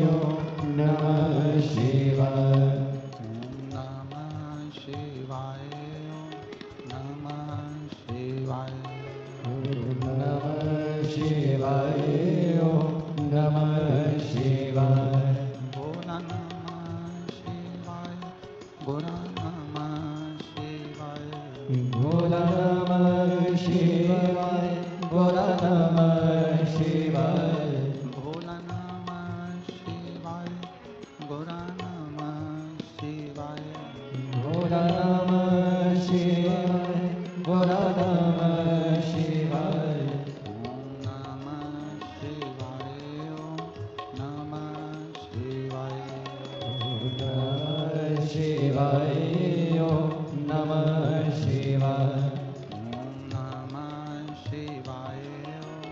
ओम नमः शिवाय। नमः शिवाय। नमः शिवाय। ओम नमः शिवाय। ओम नमः शिवाय। भोला नमः शिवाय। भोला नमः शिवाय। भोला नमः शिवाय। भोला नमः शिवाय। भोला नमः शिवाय। भोला नमः शिवाय। भोला नमः शिवाय। भोला नमः शिवाय। ओम नमः शिवाय। ओम नमः शिवाय। ओम नमः शिवाय। ओम नमः शिवाय। ओम नमः शिवाय। ओम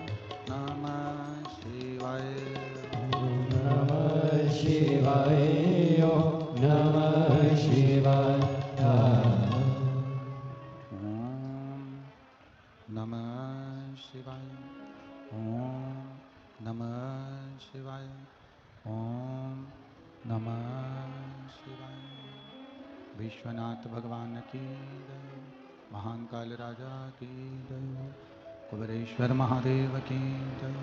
नमः शिवाय। ओम नमः शिवाय। ओम नमः शिवाय। ओम नमः शिवाय। ओम नमः शिवाय। ओम नमः शिवाय। विश्वनाथ भगवान की जय। महान काल राजा की जय। कुबेरेश्वर महादेव की जय।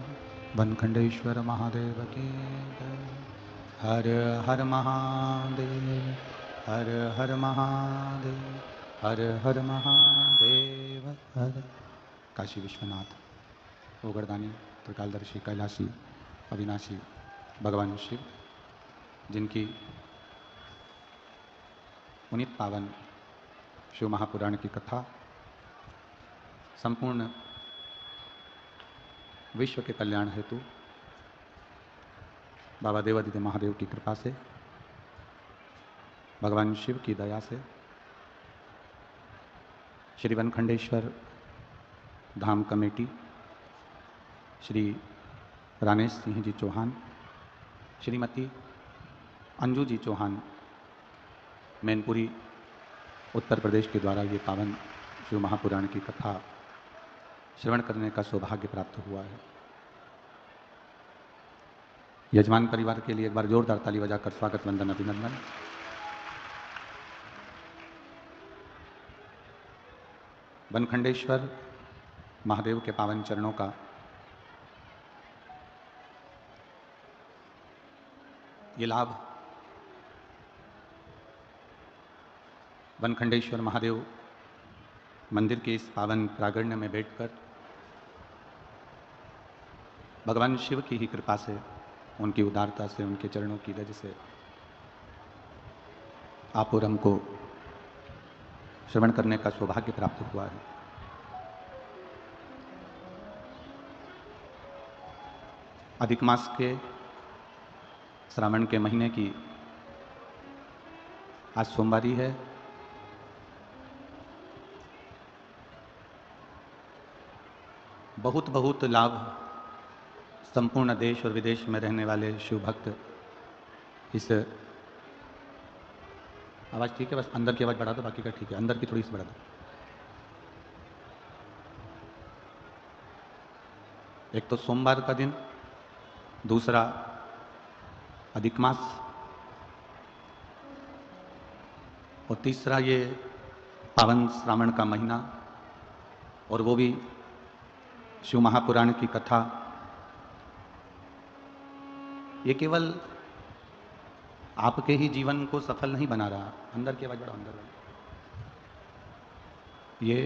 बनखंडेश्वर महादेव की जय। हर हर महादेव। हर हर महादेव। हर हर महादेव। हर काशी विश्वनाथ ओगरदानी त्रिकालदर्शी कैलाशी अविनाशी भगवान शिव, जिनकी पुनीत पावन शिव महापुराण की कथा संपूर्ण विश्व के कल्याण हेतु बाबा देवादिदेव महादेव की कृपा से, भगवान शिव की दया से, श्री बनखंडेश्वर धाम कमेटी, श्री रानेश सिंह जी चौहान, श्रीमती अंजू जी चौहान, मैनपुरी उत्तर प्रदेश के द्वारा ये पावन शिव महापुराण की कथा श्रवण करने का सौभाग्य प्राप्त हुआ है। यजमान परिवार के लिए एक बार जोरदार ताली बजाकर स्वागत वंदन अभिनंदन। बनखंडेश्वर महादेव के पावन चरणों का ये लाभ बनखंडेश्वर महादेव मंदिर के इस पावन प्रांगण में बैठकर भगवान शिव की ही कृपा से, उनकी उदारता से, उनके चरणों की रज से आप और हमको श्रवण करने का सौभाग्य प्राप्त हुआ है। अधिक मास के श्रावण के महीने की आज सोमवारी है। बहुत बहुत लाभ संपूर्ण देश और विदेश में रहने वाले शिव भक्त इस आवाज़ ठीक है, बस अंदर की आवाज़ बढ़ा दो, बाकी का ठीक है, अंदर की थोड़ी सी बढ़ा दो। एक तो सोमवार का दिन, दूसरा अधिक मास, और तीसरा ये पावन श्रावण का महीना, और वो भी शिव महापुराण की कथा। ये केवल आपके ही जीवन को सफल नहीं बना रहा, अंदर की आवाज बढ़ाओ, अंदर वाली, ये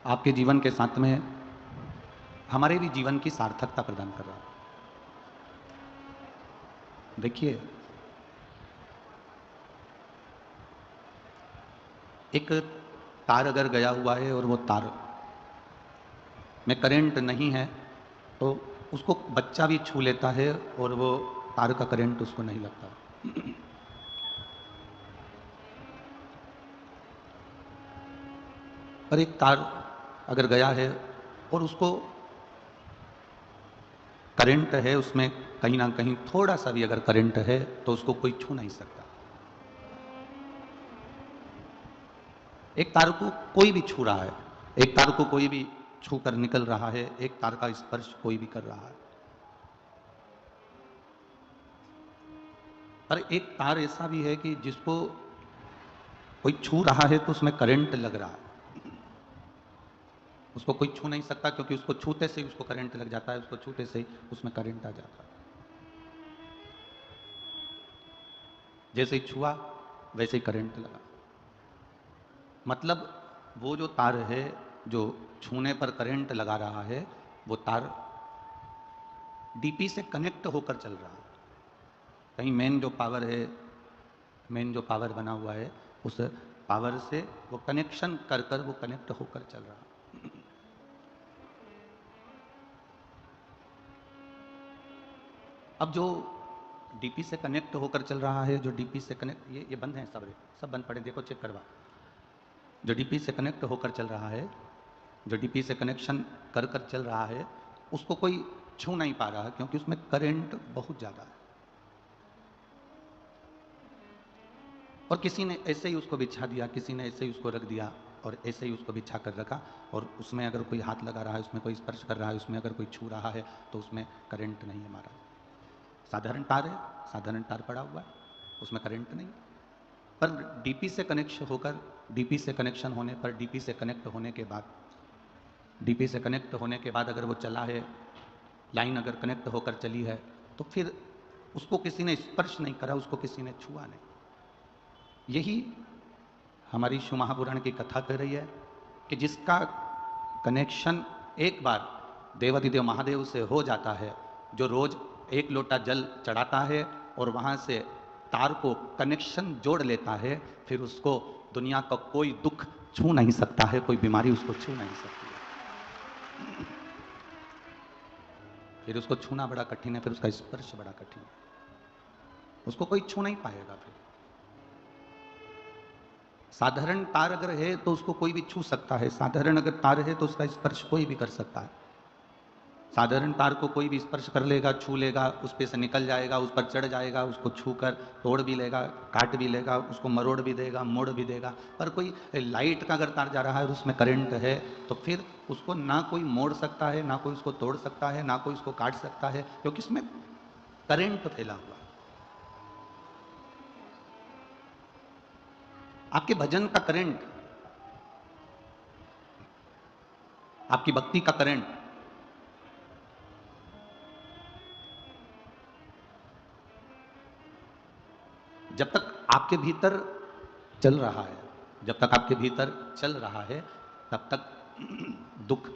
आपके जीवन के साथ में हमारे भी जीवन की सार्थकता प्रदान कर रहा है। देखिए, एक तार अगर गया हुआ है और वो तार में करंट नहीं है तो उसको बच्चा भी छू लेता है और वो तार का करंट उसको नहीं लगता। पर एक तार अगर गया है और उसको करंट है, उसमें कहीं ना कहीं थोड़ा सा भी अगर करंट है तो उसको कोई छू नहीं सकता। एक तार को कोई भी छू रहा है, एक तार को कोई भी छू कर निकल रहा है, एक तार का स्पर्श कोई भी कर रहा है। पर एक तार ऐसा भी है कि जिसको कोई छू रहा है तो उसमें करंट लग रहा है, उसको कोई छू नहीं सकता क्योंकि उसको छूते से ही उसको करंट लग जाता है, उसको छूते से ही उसमें करंट आ जाता है। जैसे ही छुआ वैसे ही करंट लगा। मतलब वो जो तार है जो छूने पर करंट लगा रहा है, वो तार डीपी से कनेक्ट होकर चल रहा है। कहीं मेन जो पावर है, मेन जो पावर बना हुआ है, उस पावर से वो कनेक्शन कर कर वो कनेक्ट होकर चल रहा है। अब जो डीपी से कनेक्ट होकर चल रहा है, जो डीपी से कनेक्ट, ये बंद है, सब बंद पड़े, देखो चेक करवा। जो डीपी से कनेक्ट होकर चल रहा है, जो डीपी से कनेक्शन कर कर चल रहा है, उसको कोई छू नहीं पा रहा क्योंकि उसमें करंट बहुत ज़्यादा है। और किसी ने ऐसे ही उसको बिछा दिया, किसी ने ऐसे ही उसको रख दिया और ऐसे ही उसको बिछा कर रखा, और उसमें अगर कोई हाथ लगा रहा है, उसमें कोई स्पर्श कर रहा है, उसमें अगर कोई छू रहा है तो उसमें करंट नहीं है हमारा। साधारण तार है, साधारण तार पड़ा हुआ है, उसमें करंट नहीं। पर डीपी से कनेक्शन होकर, डीपी से कनेक्शन होने पर, डीपी से कनेक्ट होने के बाद, डीपी से कनेक्ट होने के बाद अगर वो चला है, लाइन अगर कनेक्ट होकर चली है, तो फिर उसको किसी ने स्पर्श नहीं करा, उसको किसी ने छुआ नहीं। यही हमारी शिव महापुराण की कथा कह रही है कि जिसका कनेक्शन एक बार देवाधिदेव महादेव से हो जाता है, जो रोज एक लोटा जल चढ़ाता है और वहां से तार को कनेक्शन जोड़ लेता है, फिर उसको दुनिया का कोई दुख छू नहीं सकता है, कोई बीमारी उसको छू नहीं सकती है। फिर उसको छूना बड़ा कठिन है, फिर उसका स्पर्श बड़ा कठिन है, उसको कोई छू नहीं पाएगा। फिर साधारण तार अगर है तो उसको कोई भी छू सकता है, साधारण अगर तार है तो उसका स्पर्श कोई भी कर सकता है। साधारण तार को कोई भी स्पर्श कर लेगा, छू लेगा, उस पे से निकल जाएगा, उस पर चढ़ जाएगा, उसको छू कर तोड़ भी लेगा, काट भी लेगा, उसको मरोड़ भी देगा, मोड़ भी देगा। पर कोई लाइट का अगर तार जा रहा है और उसमें करंट है, तो फिर उसको ना कोई मोड़ सकता है, ना कोई उसको तोड़ सकता है, ना कोई उसको काट सकता है, क्योंकि उसमें करंट फैला हुआ। आपके भजन का करंट, आपकी भक्ति का करंट, जब तक आपके भीतर चल रहा है, जब तक आपके भीतर चल रहा है, तब तक दुख,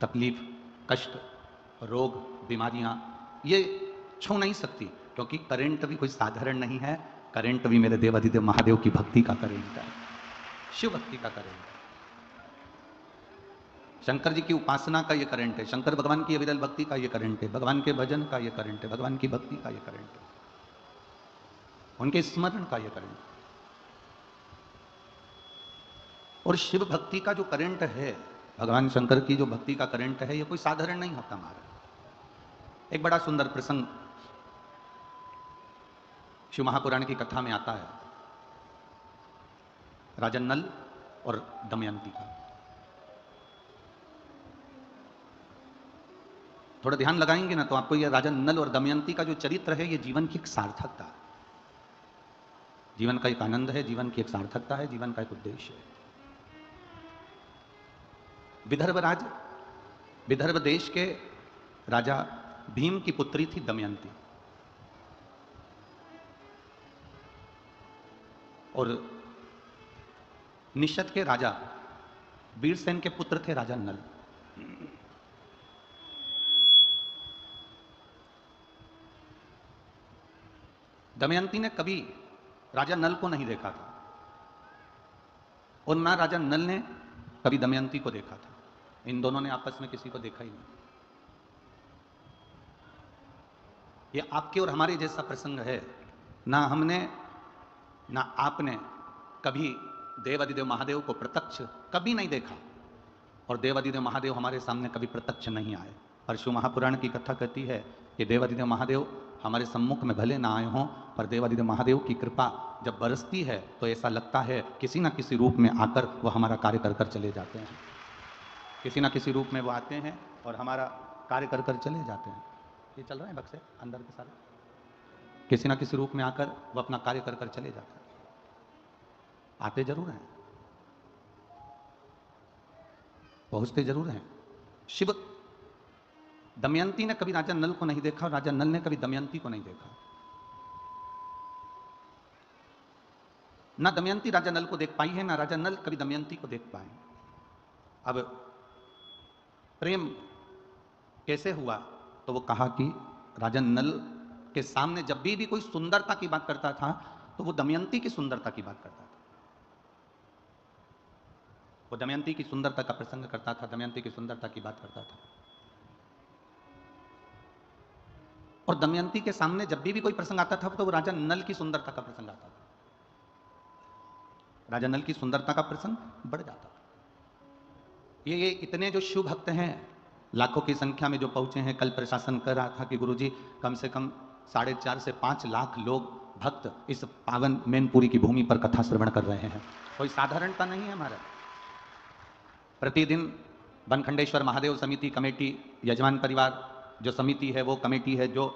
तकलीफ, कष्ट, रोग, बीमारियां ये छू नहीं सकती, क्योंकि करंट भी कोई साधारण नहीं है। करंट भी मेरे देवाधिदेव महादेव की भक्ति का करंट है, शिव भक्ति का करंट है, शंकर जी की उपासना का ये करंट है, शंकर भगवान की अविरल भक्ति का ये करंट है, भगवान के भजन का ये करंट है, भगवान की भक्ति का ये करंट है, उनके स्मरण का ये करंट। और शिव भक्ति का जो करंट है, भगवान शंकर की जो भक्ति का करंट है, ये कोई साधारण नहीं होता हमारा। एक बड़ा सुंदर प्रसंग शिव महापुराण की कथा में आता है, राजा नल और दमयंती का। थोड़ा ध्यान लगाएंगे ना तो आपको यह राजा नल और दमयंती का जो चरित्र है, ये जीवन की एक सार्थकता है, जीवन का एक आनंद है, जीवन की एक सार्थकता है, जीवन का एक उद्देश्य है। विदर्भ देश के राजा भीम की पुत्री थी दमयंती, और निषद के राजा वीरसेन के पुत्र थे राजा नल। दमयंती ने कभी राजा नल को नहीं देखा था और ना राजा नल ने कभी दमयंती को देखा था। इन दोनों ने आपस में किसी को देखा ही नहीं। ये आपके और हमारे जैसा प्रसंग है। ना हमने ना आपने कभी देवाधिदेव महादेव को प्रत्यक्ष कभी नहीं देखा, और देवाधिदेव महादेव हमारे सामने कभी प्रत्यक्ष नहीं आए। पर शिव महापुराण की कथा कहती है कि देवाधिदेव महादेव हमारे सम्मुख में भले ना आए हों, पर देवाधिदेव महादेव की कृपा जब बरसती है तो ऐसा लगता है किसी न किसी रूप में आकर वो हमारा कार्य कर कर चले जाते हैं, किसी न किसी रूप में वो आते हैं और हमारा कार्य कर कर चले जाते हैं। ये चल रहा है बक्से अंदर के सारे। किसी ना किसी रूप में आकर वो अपना कार्य कर कर चले जाते हैं, आते जरूर हैं, पहुंचते जरूर हैं। शिव, दमयंती ने कभी राजा नल को नहीं देखा और राजा नल ने कभी दमयंती को नहीं देखा। ना दमयंती राजा नल को देख पाई है, ना राजा नल कभी दमयंती को देख पाए। अब प्रेम कैसे हुआ, तो वो कहा कि राजा नल के सामने जब भी कोई सुंदरता की बात करता था तो वो दमयंती की सुंदरता की बात करता था। वो दमयंती की सुंदरता का प्रसंग करता था, दमयंती की सुंदरता की बात करता था। और दमयंती के सामने जब भी कोई प्रसंग आता था तो वो राजा नल की सुंदरता का प्रसंग आता था, राजा नल की सुंदरता का प्रसंग बढ़ जाता था। ये इतने जो शिव भक्त हैं, लाखों की संख्या में जो पहुंचे हैं, कल प्रशासन कह रहा था कि गुरुजी कम से कम 4.5 से 5 लाख लोग भक्त इस पावन मैनपुरी की भूमि पर कथा श्रवण कर रहे हैं। कोई साधारणता नहीं है हमारा। प्रतिदिन बनखंडेश्वर महादेव समिति कमेटी, यजमान परिवार जो समिति है, वो कमेटी है जो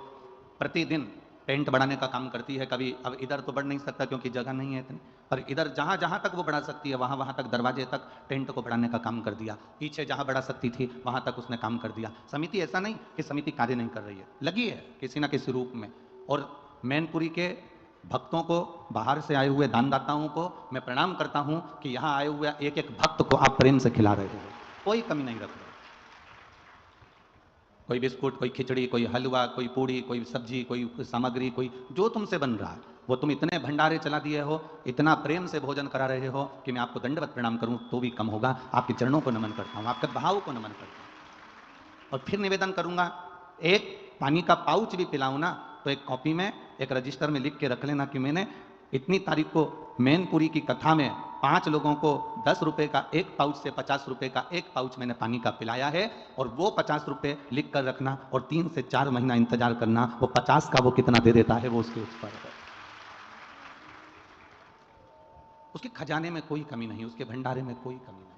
प्रतिदिन टेंट बढ़ाने का काम करती है। कभी अब इधर तो बढ़ नहीं सकता क्योंकि जगह नहीं है इतनी, पर इधर जहां जहां तक वो बढ़ा सकती है वहां वहां तक दरवाजे तक टेंट को बढ़ाने का काम कर दिया। पीछे जहां बढ़ा सकती थी वहां तक उसने काम कर दिया। समिति ऐसा नहीं कि समिति कार्य नहीं कर रही है, लगी है किसी ना किसी रूप में। और मैनपुरी के भक्तों को, बाहर से आए हुए दानदाताओं को मैं प्रणाम करता हूं कि यहां आए हुए एक एक भक्त को आप प्रेम से खिला रहे हो, कोई कमी नहीं रख रहे। कोई बिस्कुट, कोई खिचड़ी, कोई हलवा, कोई पूड़ी, कोई सब्जी, कोई सामग्री, कोई जो तुमसे बन रहा है वो तुम इतने भंडारे चला दिए हो, इतना प्रेम से भोजन करा रहे हो कि मैं आपको दंडवत प्रणाम करूं तो भी कम होगा। आपके चरणों को नमन करता हूं, आपके भाव को नमन करता हूं। और फिर निवेदन करूंगा, एक पानी का पाउच भी पिलाऊं ना तो एक कॉपी में, एक रजिस्टर में लिख के रख लेना कि मैंने इतनी तारीख को मैनपुरी की कथा में 5 लोगों को 10 रुपए का एक पाउच से 50 रुपए का एक पाउच मैंने पानी का पिलाया है। और वो 50 रुपए लिख कर रखना और 3 से 4 महीना इंतजार करना, वो 50 का वो कितना दे देता है वो उसके ऊपर है। उसके खजाने में कोई कमी नहीं, उसके भंडारे में कोई कमी नहीं।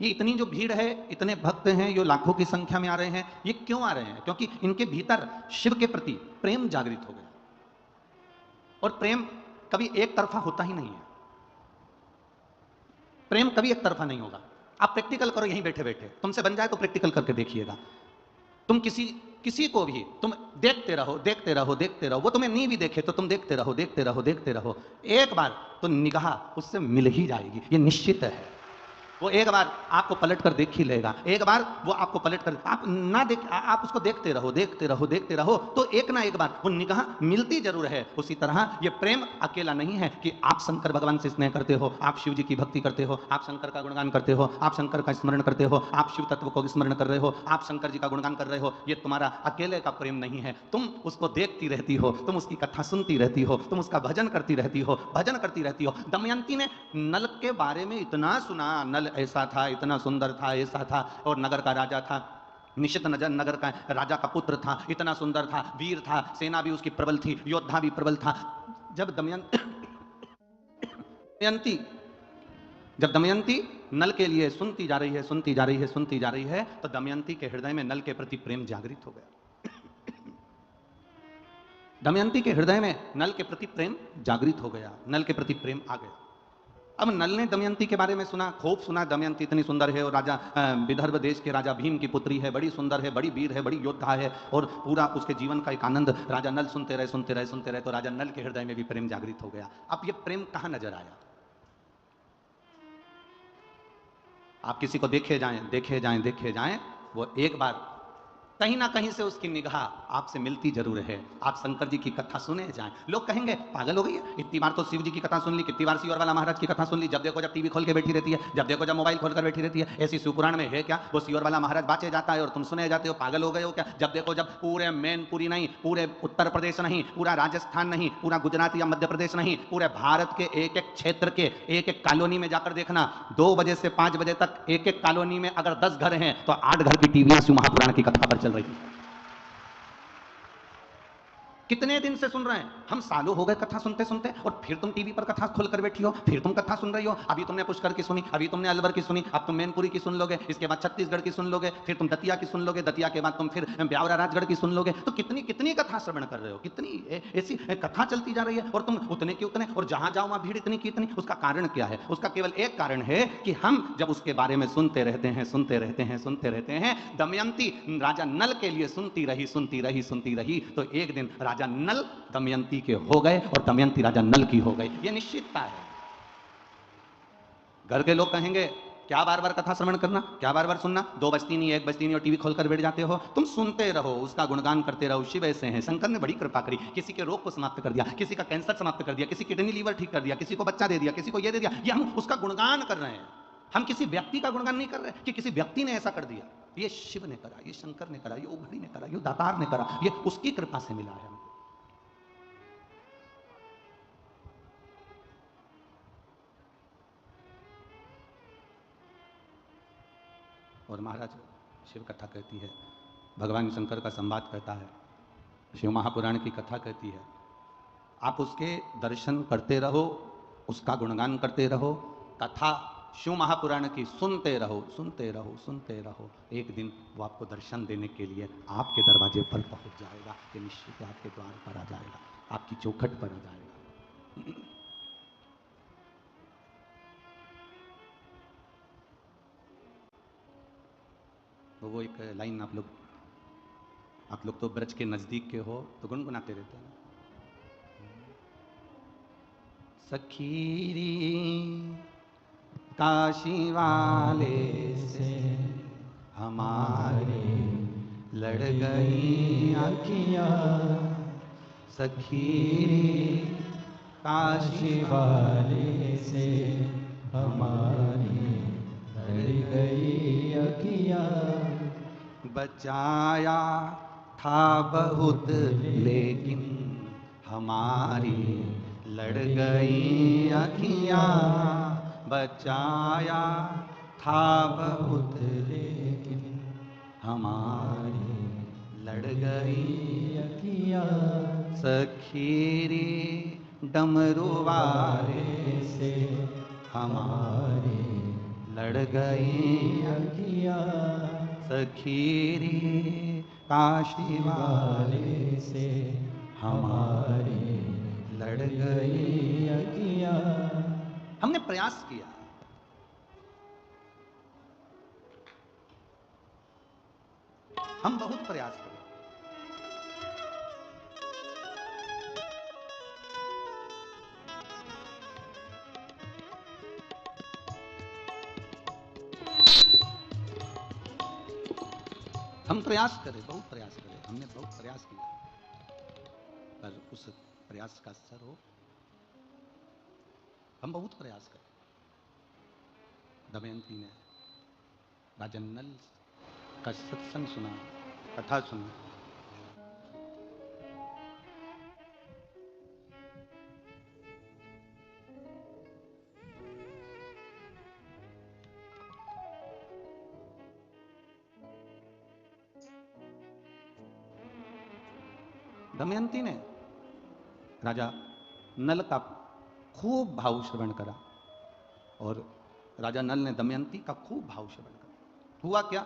ये इतनी जो भीड़ है, इतने भक्त हैं, ये लाखों की संख्या में आ रहे हैं, ये क्यों आ रहे हैं? क्योंकि इनके भीतर शिव के प्रति प्रेम जागृत हो गया। और प्रेम कभी एक तरफा होता ही नहीं है, प्रेम कभी एक तरफा नहीं होगा। आप प्रैक्टिकल करो यहीं बैठे बैठे, तुमसे बन जाए तो प्रैक्टिकल करके देखिएगा। तुम किसी को भी तुम देखते रहो, देखते रहो, देखते रहो, वो तुम्हें नहीं भी देखे तो तुम देखते रहो, देखते रहो, देखते रहो, एक बार तो निगाह उससे मिल ही जाएगी, ये निश्चित है। वो एक बार आपको पलट कर देख ही लेगा, एक बार वो आपको पलट कर, आप ना देख, आप उसको देखते रहो, देखते रहो, देखते रहो, तो एक ना एक बार वो निगाह मिलती जरूर है। उसी तरह ये प्रेम अकेला नहीं है कि आप शंकर भगवान से स्नेह करते हो, आप शिव जी की भक्ति करते हो, आप शंकर का गुणगान करते हो, आप शंकर का स्मरण करते हो, आप शिव तत्व को स्मरण कर रहे हो, आप शंकर जी का गुणगान कर रहे हो। ये तुम्हारा अकेले का प्रेम नहीं है, तुम उसको देखती रहती हो, तुम उसकी कथा सुनती रहती हो, तुम उसका भजन करती रहती हो, भजन करती रहती हो। दमयंती ने नल के बारे में इतना सुना, नल ऐसा था, इतना सुंदर था, ऐसा था, और नगर का राजा था, निश्चित नगर का राजा का पुत्र था, इतना सुंदर था, वीर था, सेना भी उसकी प्रबल थी, योद्धा भी प्रबल था। जब दमयंती नल के लिए सुनती जा रही है, सुनती जा रही है, सुनती जा रही है, तो दमयंती के हृदय में नल के प्रति प्रेम जागृत हो गया। दमयंती के हृदय में नल के प्रति प्रेम जागृत हो गया, नल के प्रति प्रेम आ गया। अब नल ने दमयंती के बारे में सुना, खूब सुना, दमयंती इतनी सुंदर है और राजा विदर्भ देश के राजा भीम की पुत्री है, बड़ी सुंदर है, बड़ी वीर है, बड़ी योद्धा है, और पूरा उसके जीवन का एक आनंद राजा नल सुनते रहे, सुनते रहे, सुनते रहे, तो राजा नल के हृदय में भी प्रेम जागृत हो गया। अब ये प्रेम कहां नजर आया? आप किसी को देखे जाएं, देखे जाएं, देखे जाएं, वो एक बार कहीं ना कहीं से उसकी निगाह आपसे मिलती जरूर है। आप शंकर जी की कथा सुने जाएं, लोग कहेंगे पागल हो गई है, इतनी बार तो शिव जी की कथा सुन ली, कितनी बार सियोर वाला महाराज की कथा सुन ली, जब देखो जब टीवी खोल के बैठी रहती है, जब देखो जब मोबाइल खोल कर बैठी रहती है। ऐसी शिवपुराण में है क्या वो सियोर वाला महाराज बाँचे जाता है और तुम सुने जाते हो? पागल हो गए हो क्या? जब देखो जब पूरे मैनपुरी नहीं, पूरे उत्तर प्रदेश नहीं, पूरा राजस्थान नहीं, पूरा गुजरात या मध्य प्रदेश नहीं, पूरे भारत के एक एक क्षेत्र के एक एक कॉलोनी में जाकर देखना, 2 बजे से 5 बजे तक एक एक कॉलोनी में अगर 10 घर हैं तो 8 घर की टीवियां शिव महापुराण की कथा पर चल रही है। कितने दिन से सुन रहे हैं हम, सालों हो गए कथा सुनते सुनते, और फिर तुम टीवी पर कथा खोल कर बैठी हो, फिर तुम कथा सुन रही हो। अभी तुमने पुष्कर की सुनी, अभी तुमने अलवर की सुनी, अब तुम मैनपुरी की सुन लोगे, इसके बाद छत्तीसगढ़ की सुन लोगे, फिर तुम दतिया की सुन लोगे, दतिया के बाद तुम फिर ब्यावरा राजगढ़ की सुन लोगे। तो कितनी कितनी कथा श्रवण कर रहे हो, कितनी ऐसी कथा चलती जा रही है, और तुम उतने की उतने, और जहां जाओ वहां भीड़ इतनी की इतनी। उसका कारण क्या है? उसका केवल एक कारण है कि हम जब उसके बारे में सुनते रहते हैं, सुनते रहते हैं, सुनते रहते हैं। दमयंती राजा नल के लिए सुनती रही, सुनती रही, सुनती रही, तो एक दिन राजा नल दमयंती के हो गए और दमयंती राजा नल की हो गई। ये निश्चितता है। घर के लोग कहेंगे क्या बार बार कथा श्रवण करना, क्या बार बार सुनना, 2 बजती नहीं 1 बजती नहीं और टीवी खोलकर बैठ जाते हो। तुम सुनते रहो, उसका गुणगान करते रहो। शिव ऐसे हैं, शंकर ने बड़ी कृपा करी, किसी के रोग को समाप्त कर दिया, किसी का कैंसर समाप्त कर दिया, किसी किडनी लीवर ठीक कर दिया, किसी को बच्चा दे दिया, किसी को ये दे दिया। ये हम उसका गुणगान कर रहे हैं, हम किसी व्यक्ति का गुणगान नहीं कर रहे कि किसी व्यक्ति ने ऐसा कर दिया। ये शिव ने करा, ये शंकर ने करा, ये उघड़ी ने करा, ये दातार ने करा, ये उसकी कृपा से मिला है। और महाराज शिव कथा कहती है, भगवान शंकर का संवाद कहता है, शिव महापुराण की कथा कहती है। आप उसके दर्शन करते रहो, उसका गुणगान करते रहो, कथा शिव महापुराण की सुनते रहो, सुनते रहो, सुनते रहो। एक दिन वो आपको दर्शन देने के लिए आपके दरवाजे पर पहुंच जाएगा, ये निश्चित आपके द्वार पर आ जाएगा, आपकी चौखट पर आ जाएगा। तो वो एक लाइन आप लोग तो ब्रज के नजदीक के हो तो गुनगुनाते रहते हैं। सखीरी काशी वाले से हमारे लड़ गई अखियां, सखीरी काशी वाले से हमारी लड़ गई अखियां। बचाया था बहुत लेकिन हमारी लड़ गई अखियां, बचाया था बहुत लेकिन हमारी लड़ गई अखियां। सखीरी डमरू वाले से हमारी लड़ गई अखियां। सखीरी काशी वाले से हमारी लड़ गई अखियां। हमने प्रयास किया, हम बहुत प्रयास करें। हम प्रयास करें, बहुत प्रयास करें, हमने बहुत प्रयास किया, पर उस प्रयास का असर हो। हम बहुत प्रयास करें। दमयंती ने राजा नल का सत्संग सुना, कथा सुनी। दमयंती ने राजा नल का खूब भाव श्रवण करा और राजा नल ने दमयंती का खूब भाव श्रवण करा। हुआ क्या?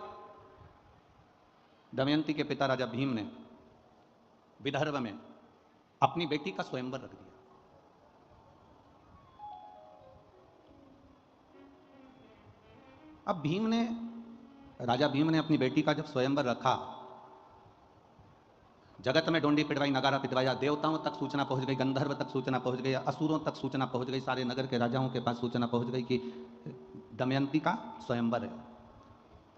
दमयंती के पिता राजा भीम ने विदर्भ में अपनी बेटी का स्वयंवर रख दिया। अब राजा भीम ने अपनी बेटी का जब स्वयंवर रखा, जगत में डोंडी पिटवाई, नगारा पिटवाया, देवताओं तक सूचना पहुंच गई, गंधर्व तक सूचना पहुंच गई, असुरों तक सूचना पहुंच गई, सारे नगर के राजाओं के पास सूचना पहुंच गई कि दमयंती का स्वयंवर है।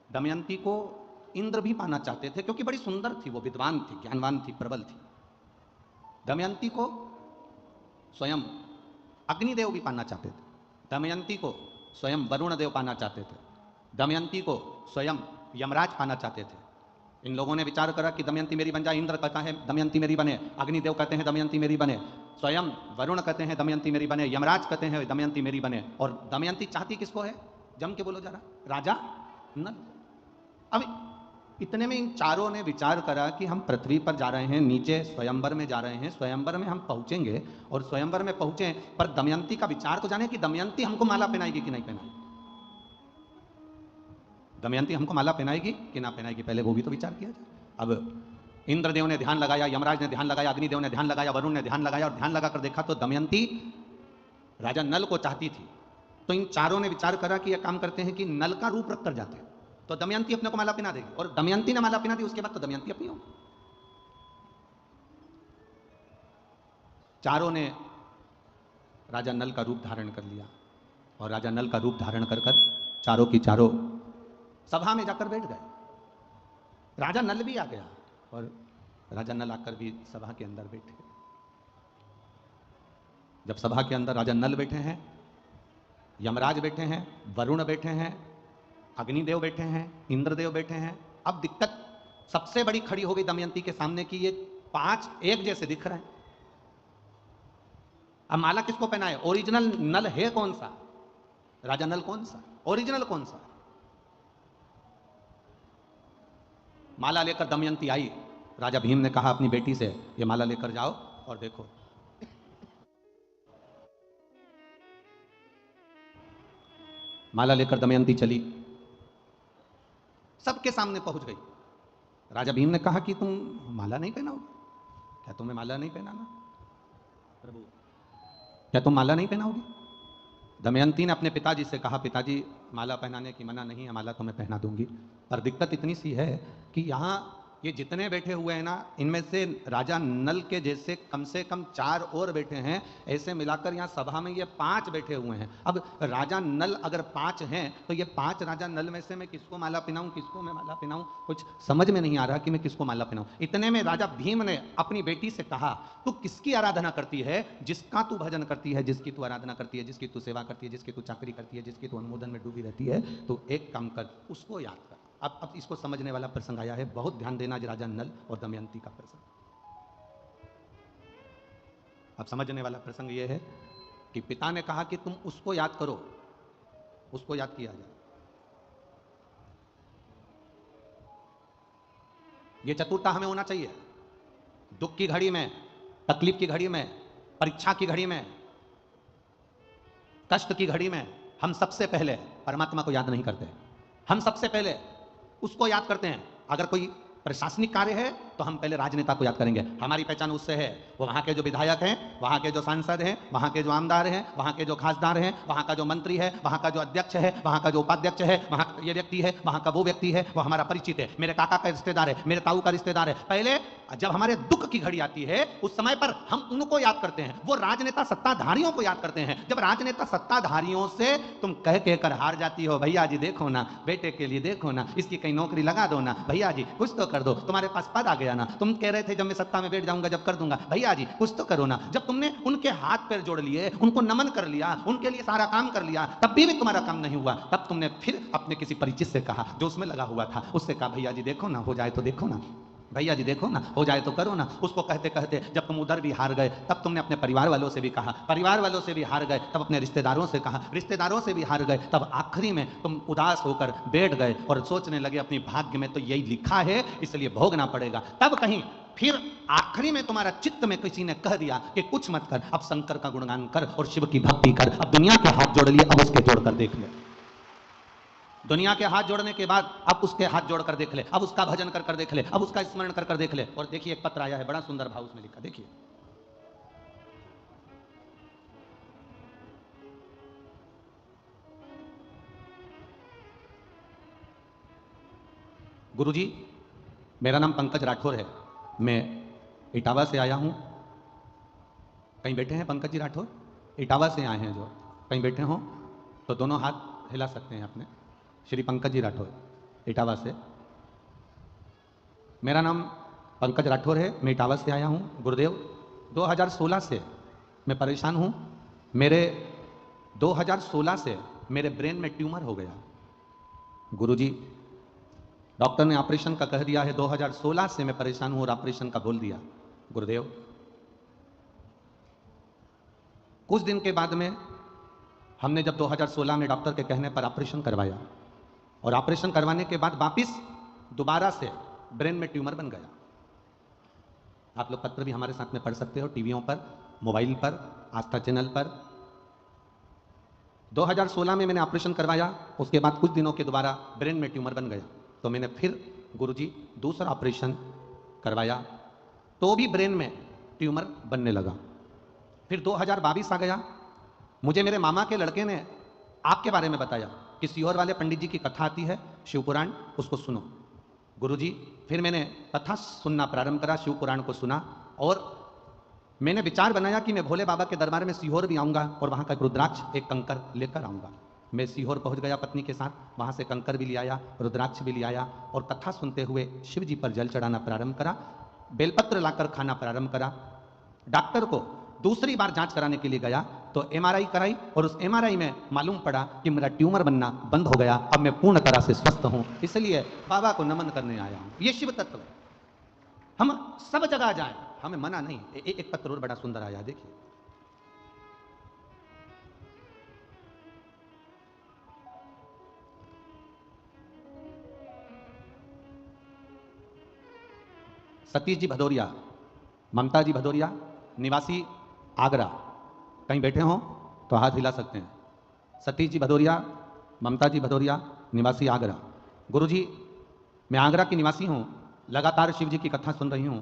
दमयंती को इंद्र भी पाना चाहते थे क्योंकि बड़ी सुंदर थी, वो विद्वान थी, ज्ञानवान थी, प्रबल थी। दमयंती को स्वयं अग्निदेव भी पाना चाहते थे, दमयंती को स्वयं वरुण देव पाना चाहते थे, दमयंती को स्वयं यमराज पाना चाहते थे। इन लोगों ने विचार करा कि दमयंती मेरी बन जाए। इंद्र कहता है दमयंती मेरी बने, अग्निदेव कहते हैं दमयंती मेरी बने, स्वयं वरुण कहते हैं दमयंती मेरी बने, यमराज कहते हैं दमयंती मेरी बने। और दमयंती चाहती किसको है? जम के बोलो जरा, राजा नल। अब इतने में इन चारों ने विचार करा कि हम पृथ्वी पर जा रहे हैं, नीचे स्वयंवर में जा रहे हैं, स्वयंवर में हम पहुंचेंगे और स्वयंवर में पहुंचे पर दमयंती का विचार तो जाने कि दमयंती हमको माला पहनाएगी कि नहीं पहनाएगी। दमयंती हमको माला पहनाएगी कि ना पहनाएगी, पहले वो भी तो विचार किया जाए। अब इंद्रदेव ने ध्यान लगाया, यमराज ने ध्यान लगाया, अग्निदेव ने ध्यान लगाया, वरुण ने ध्यान लगाया और ध्यान लगाकर देखा तो दमयंती राजा नल को चाहती थी। तो इन चारों ने विचार करा कि यह काम करते हैं कि नल का रूप रख कर जाते हैं, तो दमयंती अपने को माला पहना देगी और दमयंती ने माला पहना दी, उसके बाद तो दमयंती अपनी होगी। चारों ने राजा नल का रूप धारण कर लिया और राजा नल का रूप धारण कर कर चारों की चारों सभा में जाकर बैठ गए। राजा नल भी आ गया और राजा नल आकर भी सभा के अंदर बैठे। जब सभा के अंदर राजा नल बैठे हैं, यमराज बैठे हैं, वरुण बैठे हैं, अग्निदेव बैठे हैं, इंद्रदेव बैठे हैं, अब दिक्कत सबसे बड़ी खड़ी हो गई दमयंती के सामने कि ये पांच एक जैसे दिख रहे हैं। अब माला किसको पहनाए? ओरिजिनल नल है कौन सा? राजा नल कौन सा? ओरिजिनल कौन सा? माला लेकर दमयंती आई। राजा भीम ने कहा अपनी बेटी से, ये माला लेकर जाओ और देखो। माला लेकर दमयंती चली, सबके सामने पहुंच गई। राजा भीम ने कहा कि तुम माला नहीं पहनाओगे? क्या तुम्हें माला नहीं पहनाना? प्रभु, क्या तुम माला नहीं पहनाओगी? दमयंती ने अपने पिताजी से कहा, पिताजी माला पहनाने की मना नहीं है, माला तो मैं पहना दूंगी, पर दिक्कत इतनी सी है कि यहाँ ये जितने बैठे हुए हैं ना, इनमें से राजा नल के जैसे कम से कम 4 और बैठे हैं, ऐसे मिलाकर यहाँ सभा में ये 5 बैठे हुए हैं। अब राजा नल अगर 5 हैं तो ये 5 राजा नल में से मैं किसको माला पहनाऊं, किसको मैं माला पहनाऊं? कुछ समझ में नहीं आ रहा कि मैं किसको माला पहनाऊं। इतने में राजा भीम ने अपनी बेटी से कहा, तू किसकी आराधना करती है? जिसका तू भजन करती है, जिसकी तू आराधना करती है, जिसकी तू सेवा करती है, जिसकी तू चाकरी करती है, जिसकी तू अनुमोदन में डूबी रहती है, तो एक काम कर, उसको याद कर। अब इसको समझने वाला प्रसंग आया है, बहुत ध्यान देना, राजा नल और दमयंती का प्रसंग। अब समझने वाला प्रसंग यह है कि पिता ने कहा कि तुम उसको याद करो, उसको याद किया जाए। यह चतुरता हमें होना चाहिए। दुख की घड़ी में, तकलीफ की घड़ी में, परीक्षा की घड़ी में, कष्ट की घड़ी में हम सबसे पहले परमात्मा को याद नहीं करते, हम सबसे पहले उसको याद करते हैं। अगर कोई प्रशासनिक कार्य है तो हम पहले राजनेता को याद करेंगे, हमारी पहचान उससे है। वो वहाँ के जो विधायक हैं, वहाँ के जो सांसद हैं, वहाँ के जो आमदार हैं, वहाँ के जो खासदार हैं, वहाँ का जो मंत्री है, वहाँ का जो अध्यक्ष है, वहाँ का जो उपाध्यक्ष है, वहाँ ये व्यक्ति है, वहाँ का वो व्यक्ति है, वो हमारा परिचित है, मेरे काका का रिश्तेदार है, मेरे ताऊ का रिश्तेदार है। पहले जब हमारे दुख की घड़ी आती है उस समय पर हम उनको याद करते हैं। वो राजनेता सत्ताधारियों को याद करते हैं। जब राजनेता सत्ताधारियों से तुम कह कहकर हार जाती हो, भैया जी देखो ना, बेटे के लिए देखो ना, इसकी कहीं नौकरी लगा दो ना, भैया जी कुछ तो कर दो, तुम्हारे पास पद आ गया ना, तुम कह रहे थे जब मैं सत्ता में बैठ जाऊंगा जब कर दूंगा, भैया जी कुछ तो करो ना। जब तुमने उनके हाथ पैर जोड़ लिए, उनको नमन कर लिया, उनके लिए सारा काम कर लिया, तब भी तुम्हारा काम नहीं हुआ, तब तुमने फिर अपने किसी परिचित से कहा जो उसमें लगा हुआ था, उससे कहा भैया जी देखो ना, हो जाए तो देखो ना, भैया जी देखो ना, हो जाए तो करो ना। उसको कहते कहते जब तुम उधर भी हार गए, तब तुमने अपने परिवार वालों से भी कहा, परिवार वालों से भी हार गए, तब अपने रिश्तेदारों से कहा, रिश्तेदारों से भी हार गए, तब आखिरी में तुम उदास होकर बैठ गए और सोचने लगे अपनी भाग्य में तो यही लिखा है, इसलिए भोगना पड़ेगा। तब कहीं फिर आखिरी में तुम्हारा चित्त में किसी ने कह दिया कि कुछ मत कर, अब शंकर का गुणगान कर और शिव की भक्ति कर। अब दुनिया के हाथ जोड़ लिए, अब उसके जोड़कर देख ले। दुनिया के हाथ जोड़ने के बाद अब उसके हाथ जोड़कर देख ले, अब उसका भजन कर कर देख ले, अब उसका स्मरण कर कर देख ले। और देखिए एक पत्र आया है, बड़ा सुंदर भाव उसमें लिखा, देखिए। गुरुजी, मेरा नाम पंकज राठौर है, मैं इटावा से आया हूं। कहीं बैठे हैं पंकज जी राठौर? इटावा से आए हैं, जो कहीं बैठे हो तो दोनों हाथ हिला सकते हैं अपने। श्री पंकज जी राठौर, इटावा से। मेरा नाम पंकज राठौर है, मैं इटावा से आया हूँ। गुरुदेव, 2016 से मैं परेशान हूँ। मेरे 2016 से मेरे ब्रेन में ट्यूमर हो गया। गुरुजी, डॉक्टर ने ऑपरेशन का कह दिया है, 2016 से मैं परेशान हूँ और ऑपरेशन का बोल दिया। गुरुदेव, कुछ दिन के बाद में हमने जब 2016 में डॉक्टर के कहने पर ऑपरेशन करवाया और ऑपरेशन करवाने के बाद वापिस दोबारा से ब्रेन में ट्यूमर बन गया। आप लोग पत्र भी हमारे साथ में पढ़ सकते हो, टीवियों पर, मोबाइल पर, आस्था चैनल पर। 2016 में मैंने ऑपरेशन करवाया, उसके बाद कुछ दिनों के दोबारा ब्रेन में ट्यूमर बन गया, तो मैंने फिर गुरुजी दूसरा ऑपरेशन करवाया, तो भी ब्रेन में ट्यूमर बनने लगा। फिर 2022 आ गया, मुझे मेरे मामा के लड़के ने आपके बारे में बताया कि सीहोर वाले पंडित जी की कथा आती है शिव पुराण, उसको सुनो। गुरुजी, फिर मैंने कथा सुनना प्रारंभ करा, शिव पुराण को सुना, और मैंने विचार बनाया कि मैं भोले बाबा के दरबार में सीहोर भी आऊंगा और वहां का एक रुद्राक्ष, एक कंकर लेकर आऊंगा। मैं सीहोर पहुंच गया पत्नी के साथ, वहां से कंकर भी ले आया, रुद्राक्ष भी ले आया, और कथा सुनते हुए शिव जी पर जल चढ़ाना प्रारंभ करा, बेलपत्र लाकर खाना प्रारंभ करा। डॉक्टर को दूसरी बार जांच कराने के लिए गया तो एमआरआई कराई, और उस एमआरआई में मालूम पड़ा कि मेरा ट्यूमर बनना बंद हो गया, अब मैं पूर्ण तरह से स्वस्थ हूं। इसलिए बाबा को नमन करने आया हूं। ये शिव तत्व है। हम सब जगह जाएं, हमें मना नहीं। एक पत्र और बड़ा सुंदर आया, देखिए। सतीश जी भदौरिया, ममता जी भदौरिया, निवासी आगरा, कहीं बैठे हो तो हाथ हिला सकते हैं। सतीश जी भदौरिया, ममता जी भदौरिया, निवासी आगरा। गुरुजी, मैं आगरा की निवासी हूं, लगातार शिव जी की कथा सुन रही हूं।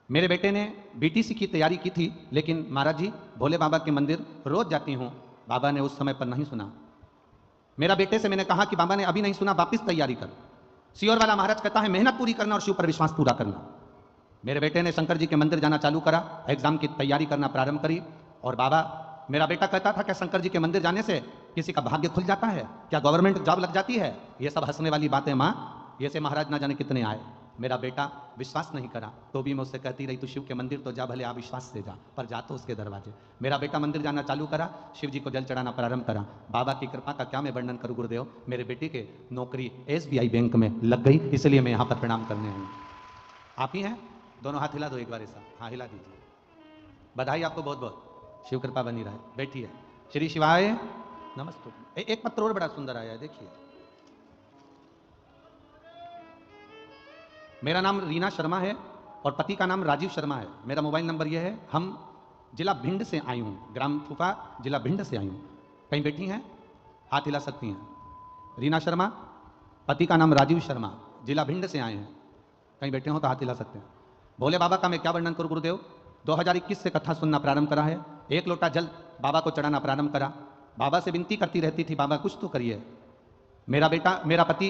मेरे बेटे ने बीटीसी की तैयारी की थी, लेकिन महाराज जी, भोले बाबा के मंदिर रोज जाती हूं, बाबा ने उस समय पर नहीं सुना। मेरा बेटे से मैंने कहा कि बाबा ने अभी नहीं सुना, वापिस तैयारी कर। सीहोर वाला महाराज कहता है मेहनत पूरी करना और शिव पर विश्वास पूरा करना। मेरे बेटे ने शंकर जी के मंदिर जाना चालू करा, एग्जाम की तैयारी करना प्रारंभ करी, और बाबा, मेरा बेटा कहता था क्या शंकर जी के मंदिर जाने से किसी का भाग्य खुल जाता है, क्या गवर्नमेंट जॉब लग जाती है? ये सब हंसने वाली बातें माँ, ये से महाराज ना जाने कितने आए। मेरा बेटा विश्वास नहीं करा, तो भी मैं उससे कहती रही, तू शिव के मंदिर तो जा, भले आप विश्वास से जा, पर जा तो उसके दरवाजे। मेरा बेटा मंदिर जाना चालू करा, शिव जी को जल चढ़ाना प्रारंभ करा। बाबा की कृपा का क्या मैं वर्णन करूं गुरुदेव, मेरे बेटे के नौकरी SBI बैंक में लग गई, इसलिए मैं यहाँ पर प्रणाम करने आई हूँ। आप ही हैं? दोनों हाथ हिला दो एक बार ऐसा, हाँ हिला दीजिए। बधाई आपको बहुत बहुत, शिव कृपा बनी रहे। बैठिए। श्री शिवाय नमस्ते। एक पत्र और बड़ा सुंदर आया है, देखिए। मेरा नाम रीना शर्मा है और पति का नाम राजीव शर्मा है। मेरा मोबाइल नंबर यह है। हम जिला भिंड से आई हूँ, ग्राम फूफा, जिला भिंड से आई हूँ। कहीं बैठी हैं? हाथ हिला सकती हैं। रीना शर्मा, पति का नाम राजीव शर्मा, जिला भिंड से आए हैं। कहीं बैठे हो तो हाथ हिला सकते हैं। भोले बाबा का मैं क्या वर्णन करूं गुरुदेव। 2021 से कथा सुनना प्रारंभ करा है। एक लोटा जल बाबा को चढ़ाना प्रारंभ करा। बाबा से विनती करती रहती थी, बाबा कुछ तो करिए, मेरा बेटा, मेरा पति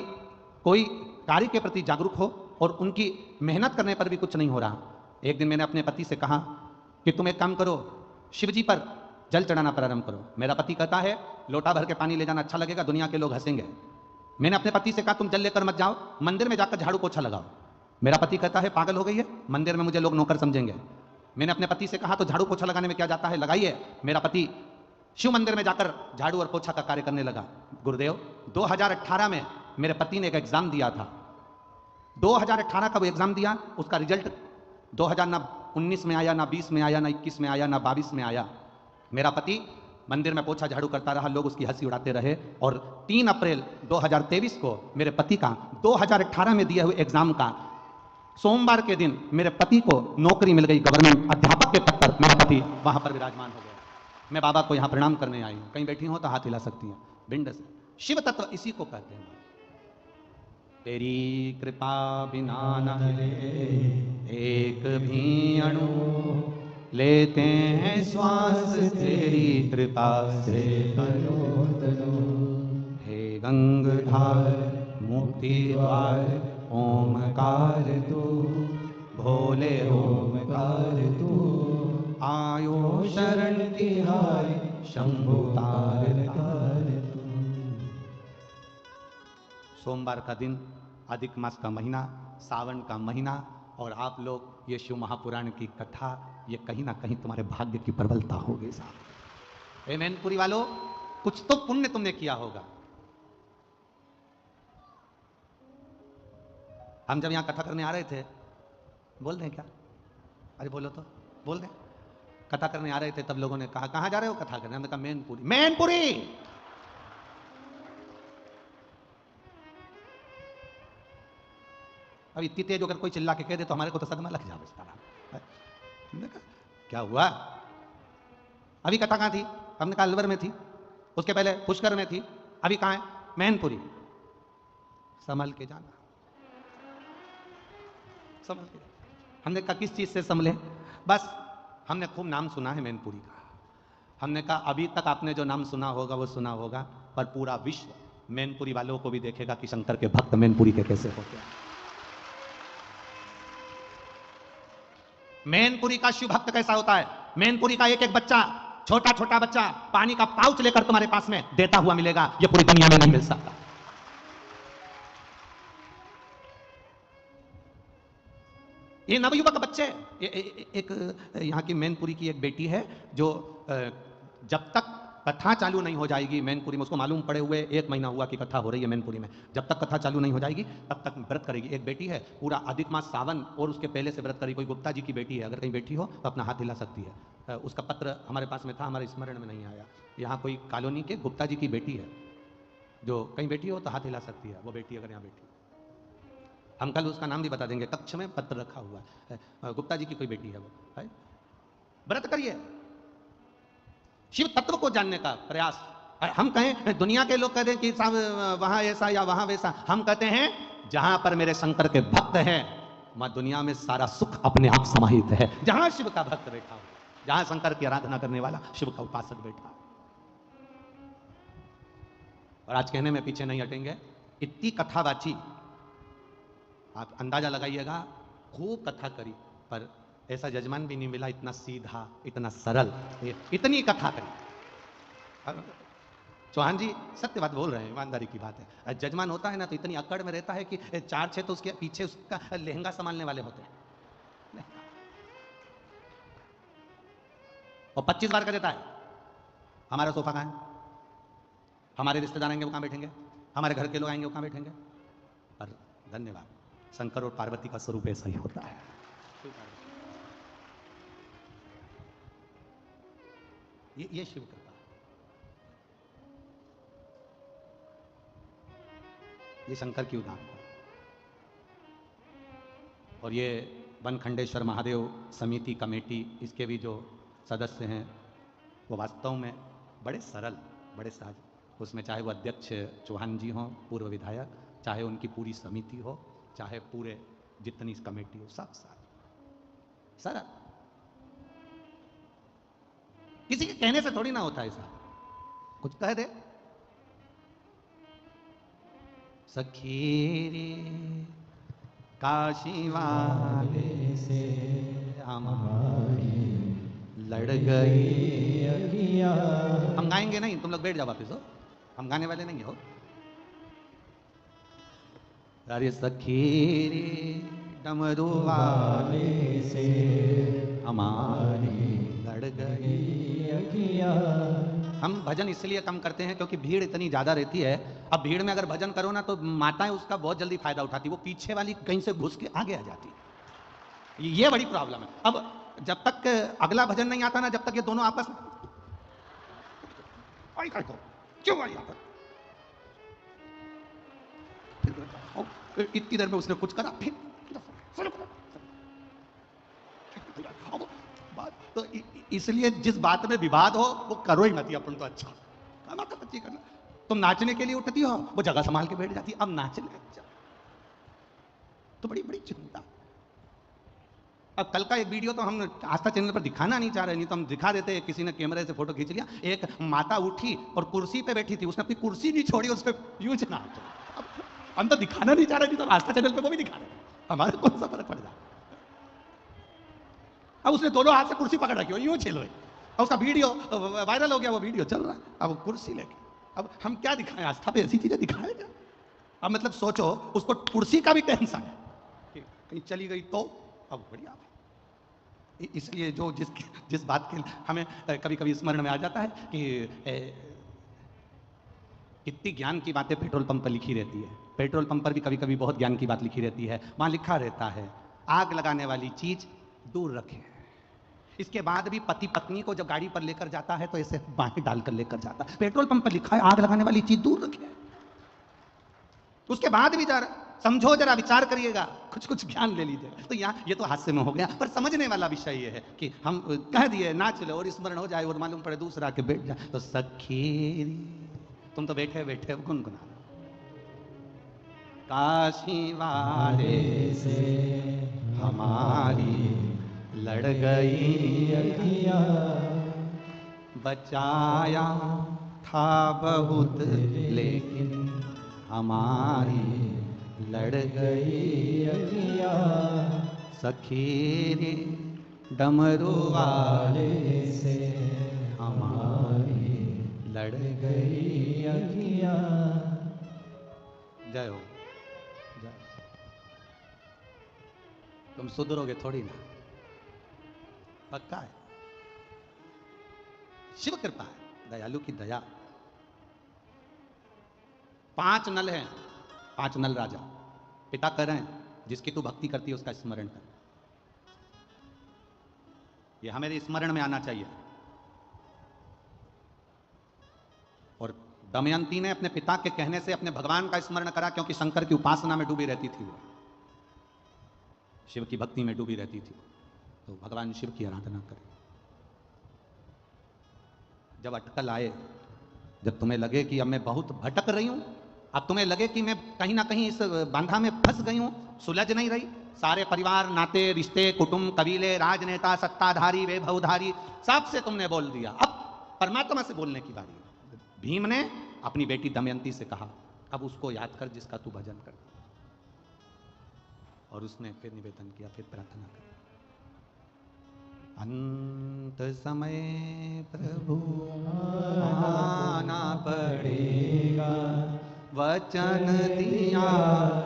कोई कार्य के प्रति जागरूक हो, और उनकी मेहनत करने पर भी कुछ नहीं हो रहा। एक दिन मैंने अपने पति से कहा कि तुम एक काम करो, शिव जी पर जल चढ़ाना प्रारंभ करो। मेरा पति कहता है लोटा भर के पानी ले जाना अच्छा लगेगा, दुनिया के लोग हंसेंगे। मैंने अपने पति से कहा तुम जल लेकर मत जाओ, मंदिर में जाकर झाड़ू पोछा लगाओ। मेरा पति कहता है पागल हो गई है, मंदिर में मुझे लोग नौकर समझेंगे। मैंने अपने पति से कहा तो झाड़ू पोछा लगाने में क्या जाता है, लगाइए। मेरा पति शिव मंदिर में जाकर झाड़ू और पोछा का कार्य करने लगा। गुरुदेव, 2018 में मेरे पति ने एक एग्जाम दिया था। 2018 का वो एग्जाम दिया, उसका रिजल्ट 2019 में आया, ना 20 में आया, ना 21 में आया, ना 22 में आया। मेरा पति मंदिर में पोछा झाड़ू करता रहा, लोग उसकी हंसी उड़ाते रहे, और 3 अप्रैल 2023 को मेरे पति का 2018 में दिए हुए एग्जाम का सोमवार के दिन मेरे पति को नौकरी मिल गई, गवर्नमेंट अध्यापक के पद पर मेरा पति वहां पर विराजमान हो गया। मैं बाबा को यहां प्रणाम करने आई हूं। कहीं बैठी हो तो हाथ हिला सकती हैं। भिंड से। शिव तत्व इसी को कहते हैं। तेरी कृपा बिना न हिले एक भी अणु, लेते हैं श्वास तेरी कृपा से तनु तनु। हे गंगाधार मुक्ति द्वार ओमकार तू, भोले ओमकार तू, आयो शरण तिहारी शंभु तार तार तू। सोमवार का दिन, अधिक मास का महीना, सावन का महीना, और आप लोग ये शिव महापुराण की कथा, ये कहीं ना कहीं तुम्हारे भाग्य की प्रबलता होगी साहब। ए मैनपुरी वालों, कुछ तो पुण्य तुमने किया होगा। हम जब यहां कथा करने आ रहे थे, बोल दें क्या? अरे बोलो तो, बोल दें। कथा करने आ रहे थे, तब लोगों ने कहा कहां जा रहे हो कथा करने? हमने कहा मैनपुरी। मैनपुरी अब इतनी तेज अगर कोई चिल्ला के कह दे तो हमारे को तो सदमा लग जाए। हमने कहा क्या हुआ? अभी कथा कहाँ थी? हमने कहा अलवर में थी, उसके पहले पुष्कर में थी, अभी कहाँ है? मैनपुरी। संभल के जाना, संभल के। हमने कहा किस चीज से संभले? बस हमने खूब नाम सुना है मैनपुरी का। हमने कहा अभी तक आपने जो नाम सुना होगा वो सुना होगा, पर पूरा विश्व मैनपुरी वालों को भी देखेगा कि शंकर के भक्त मैनपुरी के कैसे होते हैं। मैनपुरी का शिव भक्त कैसा होता है? मैनपुरी का एक एक बच्चा, छोटा छोटा बच्चा पानी का पाउच लेकर तुम्हारे पास में देता हुआ मिलेगा, ये पूरी दुनिया में नहीं मिल सकता। ये नवयुवक बच्चे, एक यहाँ की मैनपुरी की एक बेटी है जो जब तक कथा चालू नहीं हो जाएगी मैनपुरी में, उसको मालूम पड़े हुए 1 महीना हुआ कि कथा हो रही है मैनपुरी में, जब तक कथा चालू नहीं हो जाएगी तब तक व्रत करेगी। एक बेटी है पूरा अधिक मास सावन और उसके पहले से व्रत करेगी। कोई गुप्ता जी की बेटी है, अगर कहीं बैठी हो तो अपना हाथ हिला सकती है। उसका पत्र हमारे पास में था, हमारे स्मरण में नहीं आया। यहाँ कोई कॉलोनी के गुप्ता जी की बेटी है, जो कहीं बैठी हो तो हाथ हिला सकती है, वो बेटी अगर यहाँ बैठी। हम कल उसका नाम भी बता देंगे, कक्ष में पत्र रखा हुआ है, गुप्ता जी की कोई बेटी है वो है। व्रत करिए, शिव तत्व को जानने का प्रयास। हम कहें, दुनिया के लोग कहते हैं कि साहब वहां ऐसा या वहां वैसा, हम कहते हैं जहां पर मेरे शंकर के भक्त हैं वहां दुनिया में सारा सुख अपने आप समाहित है। जहां शिव का भक्त बैठा हो, जहां शंकर की आराधना करने वाला शिव का उपासक बैठा हो। और आज कहने में पीछे नहीं हटेंगे, इतनी कथा बाची, आप अंदाजा लगाइएगा, खूब कथा करी, पर ऐसा जजमान भी नहीं मिला इतना सीधा, इतना सरल, इतनी कथा करी। चौहान जी सत्य बात बोल रहे हैं, ईमानदारी की बात है। जजमान होता है ना तो इतनी अकड़ में रहता है कि 4-6 तो उसके पीछे उसका लहंगा संभालने वाले होते हैं, और 25 बार का देता है हमारा सोफा कहाँ है, हमारे रिश्तेदार आएंगे वो कहाँ बैठेंगे, हमारे घर के लोग आएंगे वो कहाँ बैठेंगे। पर धन्यवाद, शंकर और पार्वती का स्वरूप ऐसा ही होता है। ये शिव कृपा, ये शंकर की उदाहरण। और ये बनखंडेश्वर महादेव समिति कमेटी, इसके भी जो सदस्य हैं वो वास्तव में बड़े सरल, बड़े सहज। उसमें चाहे वो अध्यक्ष चौहान जी हों, पूर्व विधायक, चाहे उनकी पूरी समिति हो, चाहे पूरे जितनी कमेटी हो, सब सरल। किसी के कहने से थोड़ी ना होता है ऐसा, कुछ कह दे, सखी रे काशी वाले से हमारी लड़ गई अखियां। हम गाएंगे नहीं, तुम लोग बैठ जाओ वापिस हो, हम गाने वाले नहीं हो। अरे सखी रे डमरू वाले से हमारी लड़ गई अखियां। हम भजन इसलिए कम करते हैं क्योंकि भीड़ इतनी ज्यादा रहती है। अब भीड़ में अगर भजन करो ना तो माताएं उसका बहुत जल्दी फायदा उठाती, वो पीछे वाली कहीं से घुस के आगे आ जाती। ये बड़ी प्रॉब्लम है। अब जब तक अगला भजन नहीं आता ना, जब तक ये दोनों आपस में क्यों इतनी देर में उसने कुछ करा, फिर तो इसलिए जिस बात में विवाद हो वो करो ही मत, अपन तो अच्छा करना। तुम नाचने के लिए उठती हो, वो जगह संभाल के बैठ जाती, अब नाचने तो बड़ी बड़ी चिंता। अब कल का एक वीडियो तो हम आस्था चैनल पर दिखाना नहीं चाह रहे, नहीं तो हम दिखा देते। किसी ने कैमरे से फोटो खींच लिया, एक माता उठी और कुर्सी पे बैठी थी, उसने अपनी कुर्सी नहीं छोड़ी, उस पर यूं नाच। हम तो दिखाना नहीं चाह रहे, नहीं तो आस्था चैनल पे वो भी दिखा रहे, हमारे कौन सा फर्क पड़ जाए। अब उसने दोनों हाथ से कुर्सी पकड़ रखी हो, यूं चल रही, और उसका वीडियो वायरल हो गया, वो वीडियो चल रहा है। अब कुर्सी लेके, अब हम क्या दिखाएं, आस्था पे ऐसी चीजें दिखाएं क्या? अब मतलब सोचो, उसको कुर्सी का भी टेंशन है कि कहीं चली गई तो। अब बढ़िया, इसलिए जो जिस बात के हमें कभी कभी स्मरण में आ जाता है कि कितनी ज्ञान की बातें पेट्रोल पंप पर लिखी रहती है। पेट्रोल पंप पर भी कभी कभी बहुत ज्ञान की बात लिखी रहती है। वहां लिखा रहता है, आग लगाने वाली चीज दूर रखें। इसके बाद भी पति पत्नी को जब गाड़ी पर लेकर जाता है तो ऐसे बाहें डालकर लेकर जाता है। पेट्रोल पंप पर लिखा है आग लगाने वाली चीज दूर रखें। उसके बाद भी समझो जरा, विचार करिएगा, कुछ कुछ ज्ञान ले लीजिएगा। तो यहाँ ये तो हास्य में हो गया, पर समझने वाला विषय ये है कि हम कह दिए नाच लो और स्मरण हो जाए और मालूम पड़े दूसरा के बैठ जाए। तो सखी तुम तो बैठे बैठे गुनगुना, काशी वाले से हमारी लड़ गई अखियां, बचाया था बहुत लेकिन हमारी लड़ गई अखियां, सखी रे डमरू वाले से हमारी लड़ गई अखियां। जय हो। जय। तुम सुधरोगे थोड़ी ना, पक्का है, शिव कृपा है, दयालु की दया। 5 नल हैं, 5 नल राजा। पिता कह रहे हैं जिसकी तू भक्ति करती है उसका स्मरण कर। यह हमें स्मरण में आना चाहिए। और दमयंती ने अपने पिता के कहने से अपने भगवान का स्मरण करा, क्योंकि शंकर की उपासना में डूबी रहती थी वो, शिव की भक्ति में डूबी रहती थी। तो भगवान शिव की आराधना करें। जब अटकल आए, जब तुम्हें लगे कि अब मैं बहुत भटक रही हूं, अब तुम्हें लगे कि मैं कहीं ना कहीं इस बांधा में फंस गई हूं, सुलझ नहीं रही, सारे परिवार, नाते, रिश्ते, कुटुंब, कबीले, राजनेता, सत्ताधारी, वैभवधारी, सबसे तुमने बोल दिया, अब परमात्मा से बोलने की बारी है। भीम ने अपनी बेटी दमयंती से कहा, अब उसको याद कर जिसका तू भजन कर। और उसने फिर निवेदन किया, फिर प्रार्थना कर, अंत समय प्रभु आना पड़ेगा, वचन दिया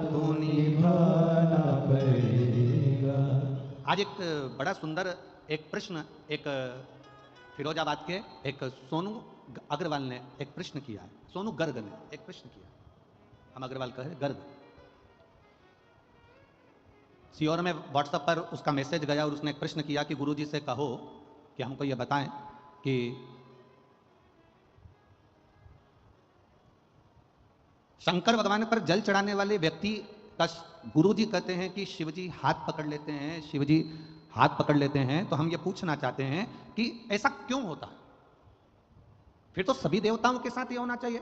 तो निभाना पड़ेगा। आज एक बड़ा सुंदर एक प्रश्न, एक फिरोजाबाद के एक सोनू अग्रवाल ने एक प्रश्न किया है। सोनू गर्ग ने एक प्रश्न किया, हम अग्रवाल कहे गर्ग। सीओर में व्हाट्सएप पर उसका मैसेज गया और उसने एक प्रश्न किया कि गुरुजी से कहो कि हमको ये बताएं कि शंकर भगवान पर जल चढ़ाने वाले व्यक्ति का गुरुजी कहते हैं कि शिवजी हाथ पकड़ लेते हैं, शिवजी हाथ पकड़ लेते हैं। तो हम ये पूछना चाहते हैं कि ऐसा क्यों होता है? फिर तो सभी देवताओं के साथ ये होना चाहिए।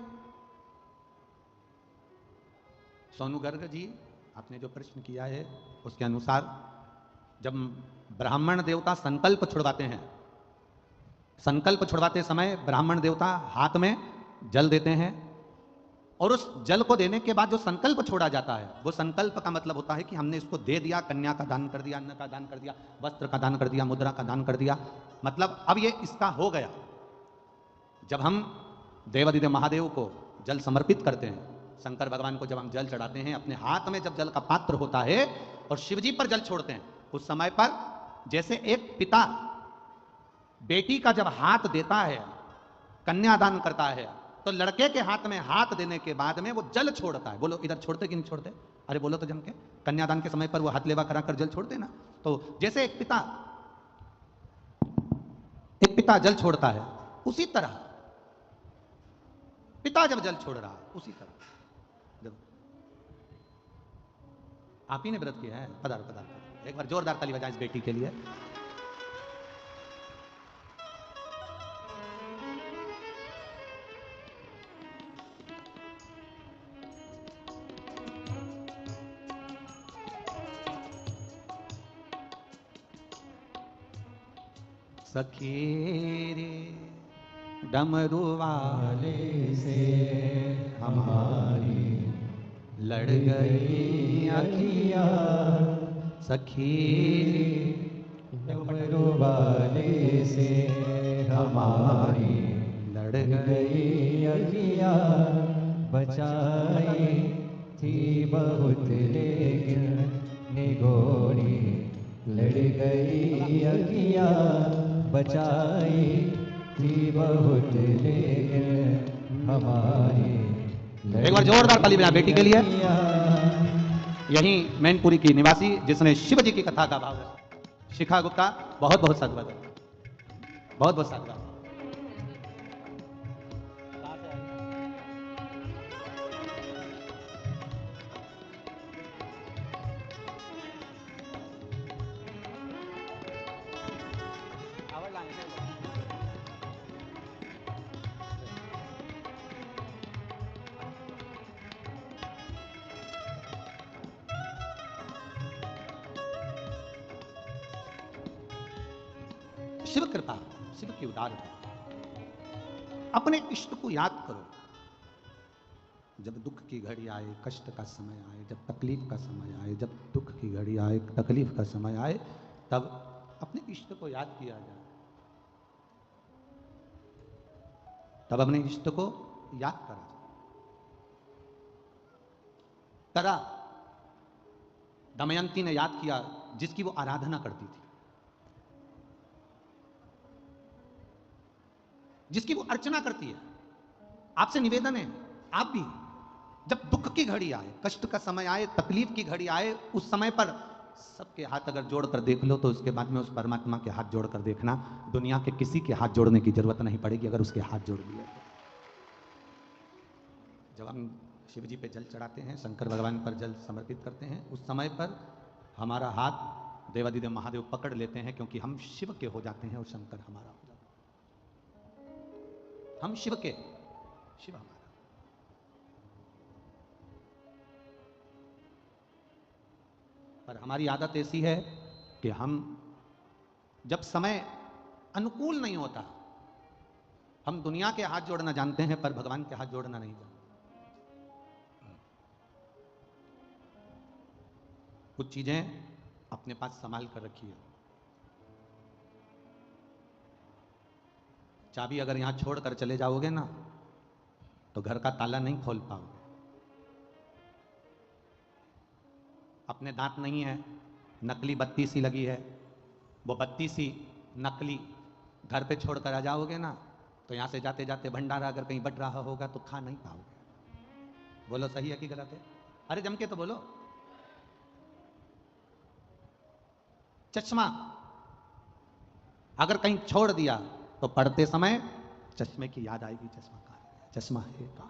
सोनू गर्ग जी, आपने जो प्रश्न किया है उसके अनुसार जब ब्राह्मण देवता संकल्प छुड़वाते हैं, संकल्प छुड़वाते समय ब्राह्मण देवता हाथ में जल देते हैं और उस जल को देने के बाद जो संकल्प छोड़ा जाता है, वो संकल्प का मतलब होता है कि हमने इसको दे दिया, कन्या का दान कर दिया, अन्न का दान कर दिया, वस्त्र का दान कर दिया, मुद्रा का दान कर दिया, मतलब अब ये इसका हो गया। जब हम देवादिदेव महादेव को जल समर्पित करते हैं, शंकर भगवान को जब हम जल चढ़ाते हैं, अपने हाथ में जब जल का पात्र होता है और शिवजी पर जल छोड़ते हैं, उस समय पर जैसे एक पिता बेटी का जब हाथ देता है, कन्यादान करता है, तो लड़के के हाथ में हाथ देने के बाद में वो जल छोड़ता है। बोलो इधर छोड़ते कि नहीं छोड़ते? अरे बोलो तो जम के। कन्यादान के समय पर वो हाथ लेवा कराकर जल छोड़ते ना। तो जैसे एक पिता जल छोड़ता है, उसी तरह पिता जब जल छोड़ रहा, उसी तरह जब आप ही ने व्रत किया है, पदार्थ पदार्थ एक बार जोरदार ताली बजाएं इस बेटी के लिए। सखी रे डमरू वाले से हमारी लड़ गई अखियां, सखी डमरू वाले से हमारी लड़ गई अखियां, बचाई थी बहुत लेकिन निगोरी लड़ गई अखियां, बचाई थी बहुत लेकिन हमारी। एक बार जोरदार ताली बजा बेटी के लिए। यही मैनपुरी की निवासी जिसने शिव जी की कथा का भाव है, शिखा गुप्ता, बहुत बहुत साधुवाद, बहुत बहुत साधुवाद। शिव कृपा, शिव की उदार है। अपने इष्ट को याद करो। जब दुख की घड़ी आए, कष्ट का समय आए, जब तकलीफ का समय आए, जब दुख की घड़ी आए, तकलीफ का समय आए, तब अपने इष्ट को याद किया जाए। तब अपने इष्ट को याद करा जाए। करा, दमयंती ने याद किया जिसकी वो आराधना करती थी, जिसकी वो अर्चना करती है। आपसे निवेदन है, आप भी जब दुख की घड़ी आए, कष्ट का समय आए, तकलीफ की घड़ी आए, उस समय पर सबके हाथ अगर जोड़कर देख लो तो उसके बाद में उस परमात्मा के हाथ जोड़कर देखना। दुनिया के किसी के हाथ जोड़ने की जरूरत नहीं पड़ेगी अगर उसके हाथ जोड़ दिए तो। जब हम शिव जी पे जल चढ़ाते हैं, शंकर भगवान पर जल समर्पित करते हैं, उस समय पर हमारा हाथ देवादिदेव महादेव पकड़ लेते हैं, क्योंकि हम शिव के हो जाते हैं और शंकर हमारा हो जाता है। हम शिव के, शिव हमारा। पर हमारी आदत ऐसी है कि हम जब समय अनुकूल नहीं होता, हम दुनिया के हाथ जोड़ना जानते हैं पर भगवान के हाथ जोड़ना नहीं जानते। कुछ चीजें अपने पास संभाल कर रखिए। चाबी अगर यहां छोड़कर चले जाओगे ना तो घर का ताला नहीं खोल पाओगे। अपने दांत नहीं है, नकली बत्ती सी लगी है, वो बत्ती सी नकली घर पे छोड़कर आ जाओगे ना तो यहां से जाते जाते भंडारा अगर कहीं बट रहा होगा तो खा नहीं पाओगे। बोलो सही है कि गलत है? अरे जम के तो बोलो। चश्मा अगर कहीं छोड़ दिया तो पढ़ते समय चश्मे की याद आएगी, चश्मा कहां है, चश्मा है कहां।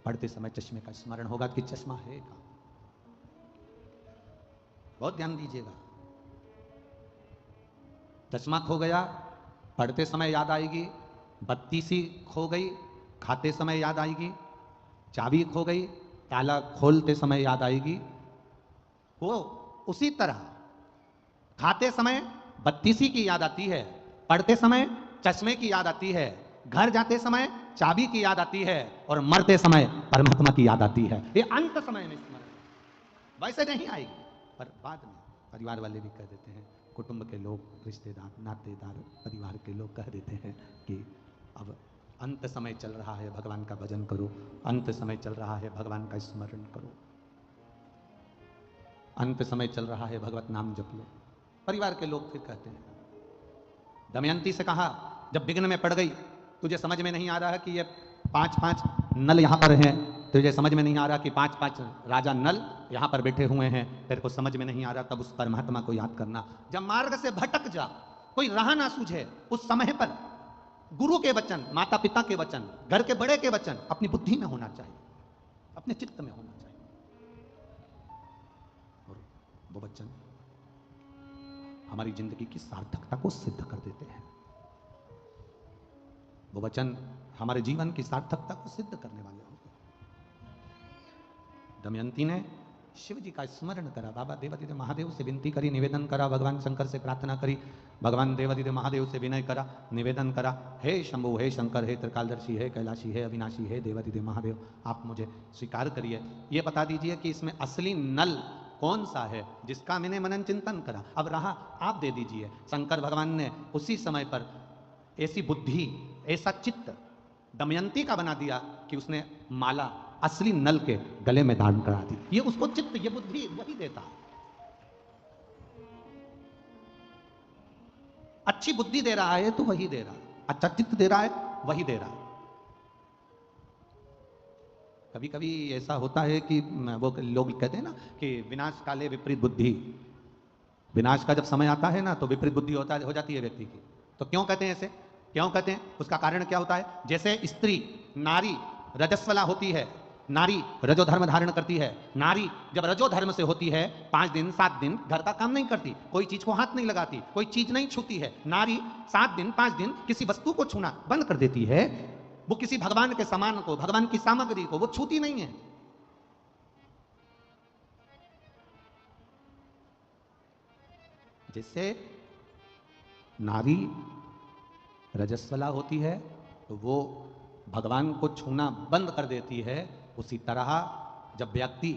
पढ़ते समय चश्मे का स्मरण होगा कि चश्मा है कहां। बहुत ध्यान दीजिएगा। चश्मा खो गया, पढ़ते समय याद आएगी, बत्ती सी खो गई, खाते समय याद आएगी, चाबी खो गई, ताला खोलते समय याद आएगी। वो उसी तरह खाते समय बत्ती सी की याद आती है, पढ़ते समय चश्मे की याद आती है, घर जाते समय चाबी की याद आती है और मरते समय परमात्मा की याद आती है। ये अंत समय में स्मरण वैसे नहीं आएगी, पर बाद में परिवार वाले भी कह देते हैं, कुटुंब के लोग, रिश्तेदार, नातेदार, परिवार के लोग कह देते हैं कि अब अंत समय चल रहा है, भगवान का भजन करो, अंत समय चल रहा है, भगवान का स्मरण करो, अंत समय चल रहा है, भगवत नाम जप लो। परिवार के लोग फिर कहते हैं, दमयंती से कहा जब विघ्न में पड़ गई, तुझे समझ में नहीं आ रहा कि ये 5-5 नल यहां पर हैं, तुझे समझ में नहीं आ रहा कि 5-5 राजा नल यहां पर बैठे हुए हैं, तेरे को समझ में नहीं आ रहा, तब उस परमात्मा को याद करना। जब मार्ग से भटक जा, कोई राह ना सूझे, उस समय पर गुरु के वचन, माता पिता के वचन, घर के बड़े के वचन अपनी बुद्धि में होना चाहिए, अपने चित्त में होना चाहिए, और वो वचन हमारी जिंदगी की सार्थकता को सिद्ध कर देते हैं। वो वचन हमारे जीवन की सार्थकता को सिद्ध करने वाले होते हैं। दमयंती ने शिव जी का स्मरण करा, बाबा देवादिदेव महादेव से विनती करी, निवेदन करा, भगवान शंकर से प्रार्थना करी, भगवान देवादिदेव महादेव से विनय करा, निवेदन करा, हे शंभु, हे शंकर, हे त्रिकालदर्शी, हे कैलाशी, हे अविनाशी, हे देवादिदेव महादेव, आप मुझे स्वीकार करिए। ये बता दीजिए कि इसमें असली नल कौन सा है जिसका मैंने मनन चिंतन करा, अब रहा आप दे दीजिए। शंकर भगवान ने उसी समय पर ऐसी बुद्धि, ऐसा चित्त दमयंती का बना दिया कि उसने माला असली नल के गले में धारण करा दी। ये उसको चित्त, ये बुद्धि वही देता है। अच्छी बुद्धि दे रहा है तो वही दे रहा है, अच्छा चित्त दे रहा है वही दे रहा है। कभी कभी ऐसा होता है कि वो लोग कहते हैं ना कि विनाश काले विपरीत बुद्धि, विनाश का जब समय आता है ना तो विपरीत बुद्धि हो जाती है व्यक्ति की। तो क्यों कहते हैं ऐसे, क्यों कहते हैं, उसका कारण क्या होता है? जैसे स्त्री, नारी रजस्वला होती है, नारी रजो धर्म धारण करती है, नारी जब रजो धर्म से होती है 5 दिन 7 दिन घर का काम नहीं करती, कोई चीज को हाथ नहीं लगाती, कोई चीज नहीं छूती है। नारी 7 दिन 5 दिन किसी वस्तु को छूना बंद कर देती है, वो किसी भगवान के सामान को, भगवान की सामग्री को वो छूती नहीं है। जिससे नारी रजस्वला होती है तो वो भगवान को छूना बंद कर देती है। उसी तरह जब व्यक्ति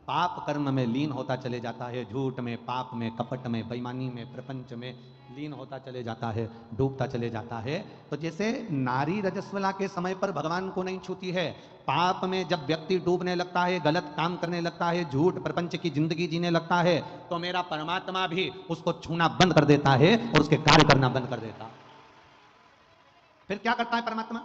पाप कर्म में लीन होता चले जाता है, झूठ में, पाप में, कपट में, बेईमानी में, प्रपंच में लीन होता चले जाता है, डूबता चले जाता है, तो जैसे नारी रजस्वला के समय पर भगवान को नहीं छूती है, पाप में जब व्यक्ति डूबने लगता है, गलत काम करने लगता है, झूठ प्रपंच की जिंदगी जीने लगता है, तो मेरा परमात्मा भी उसको छूना बंद कर देता है और उसके कार्य करना बंद कर देता है। फिर क्या करता है परमात्मा?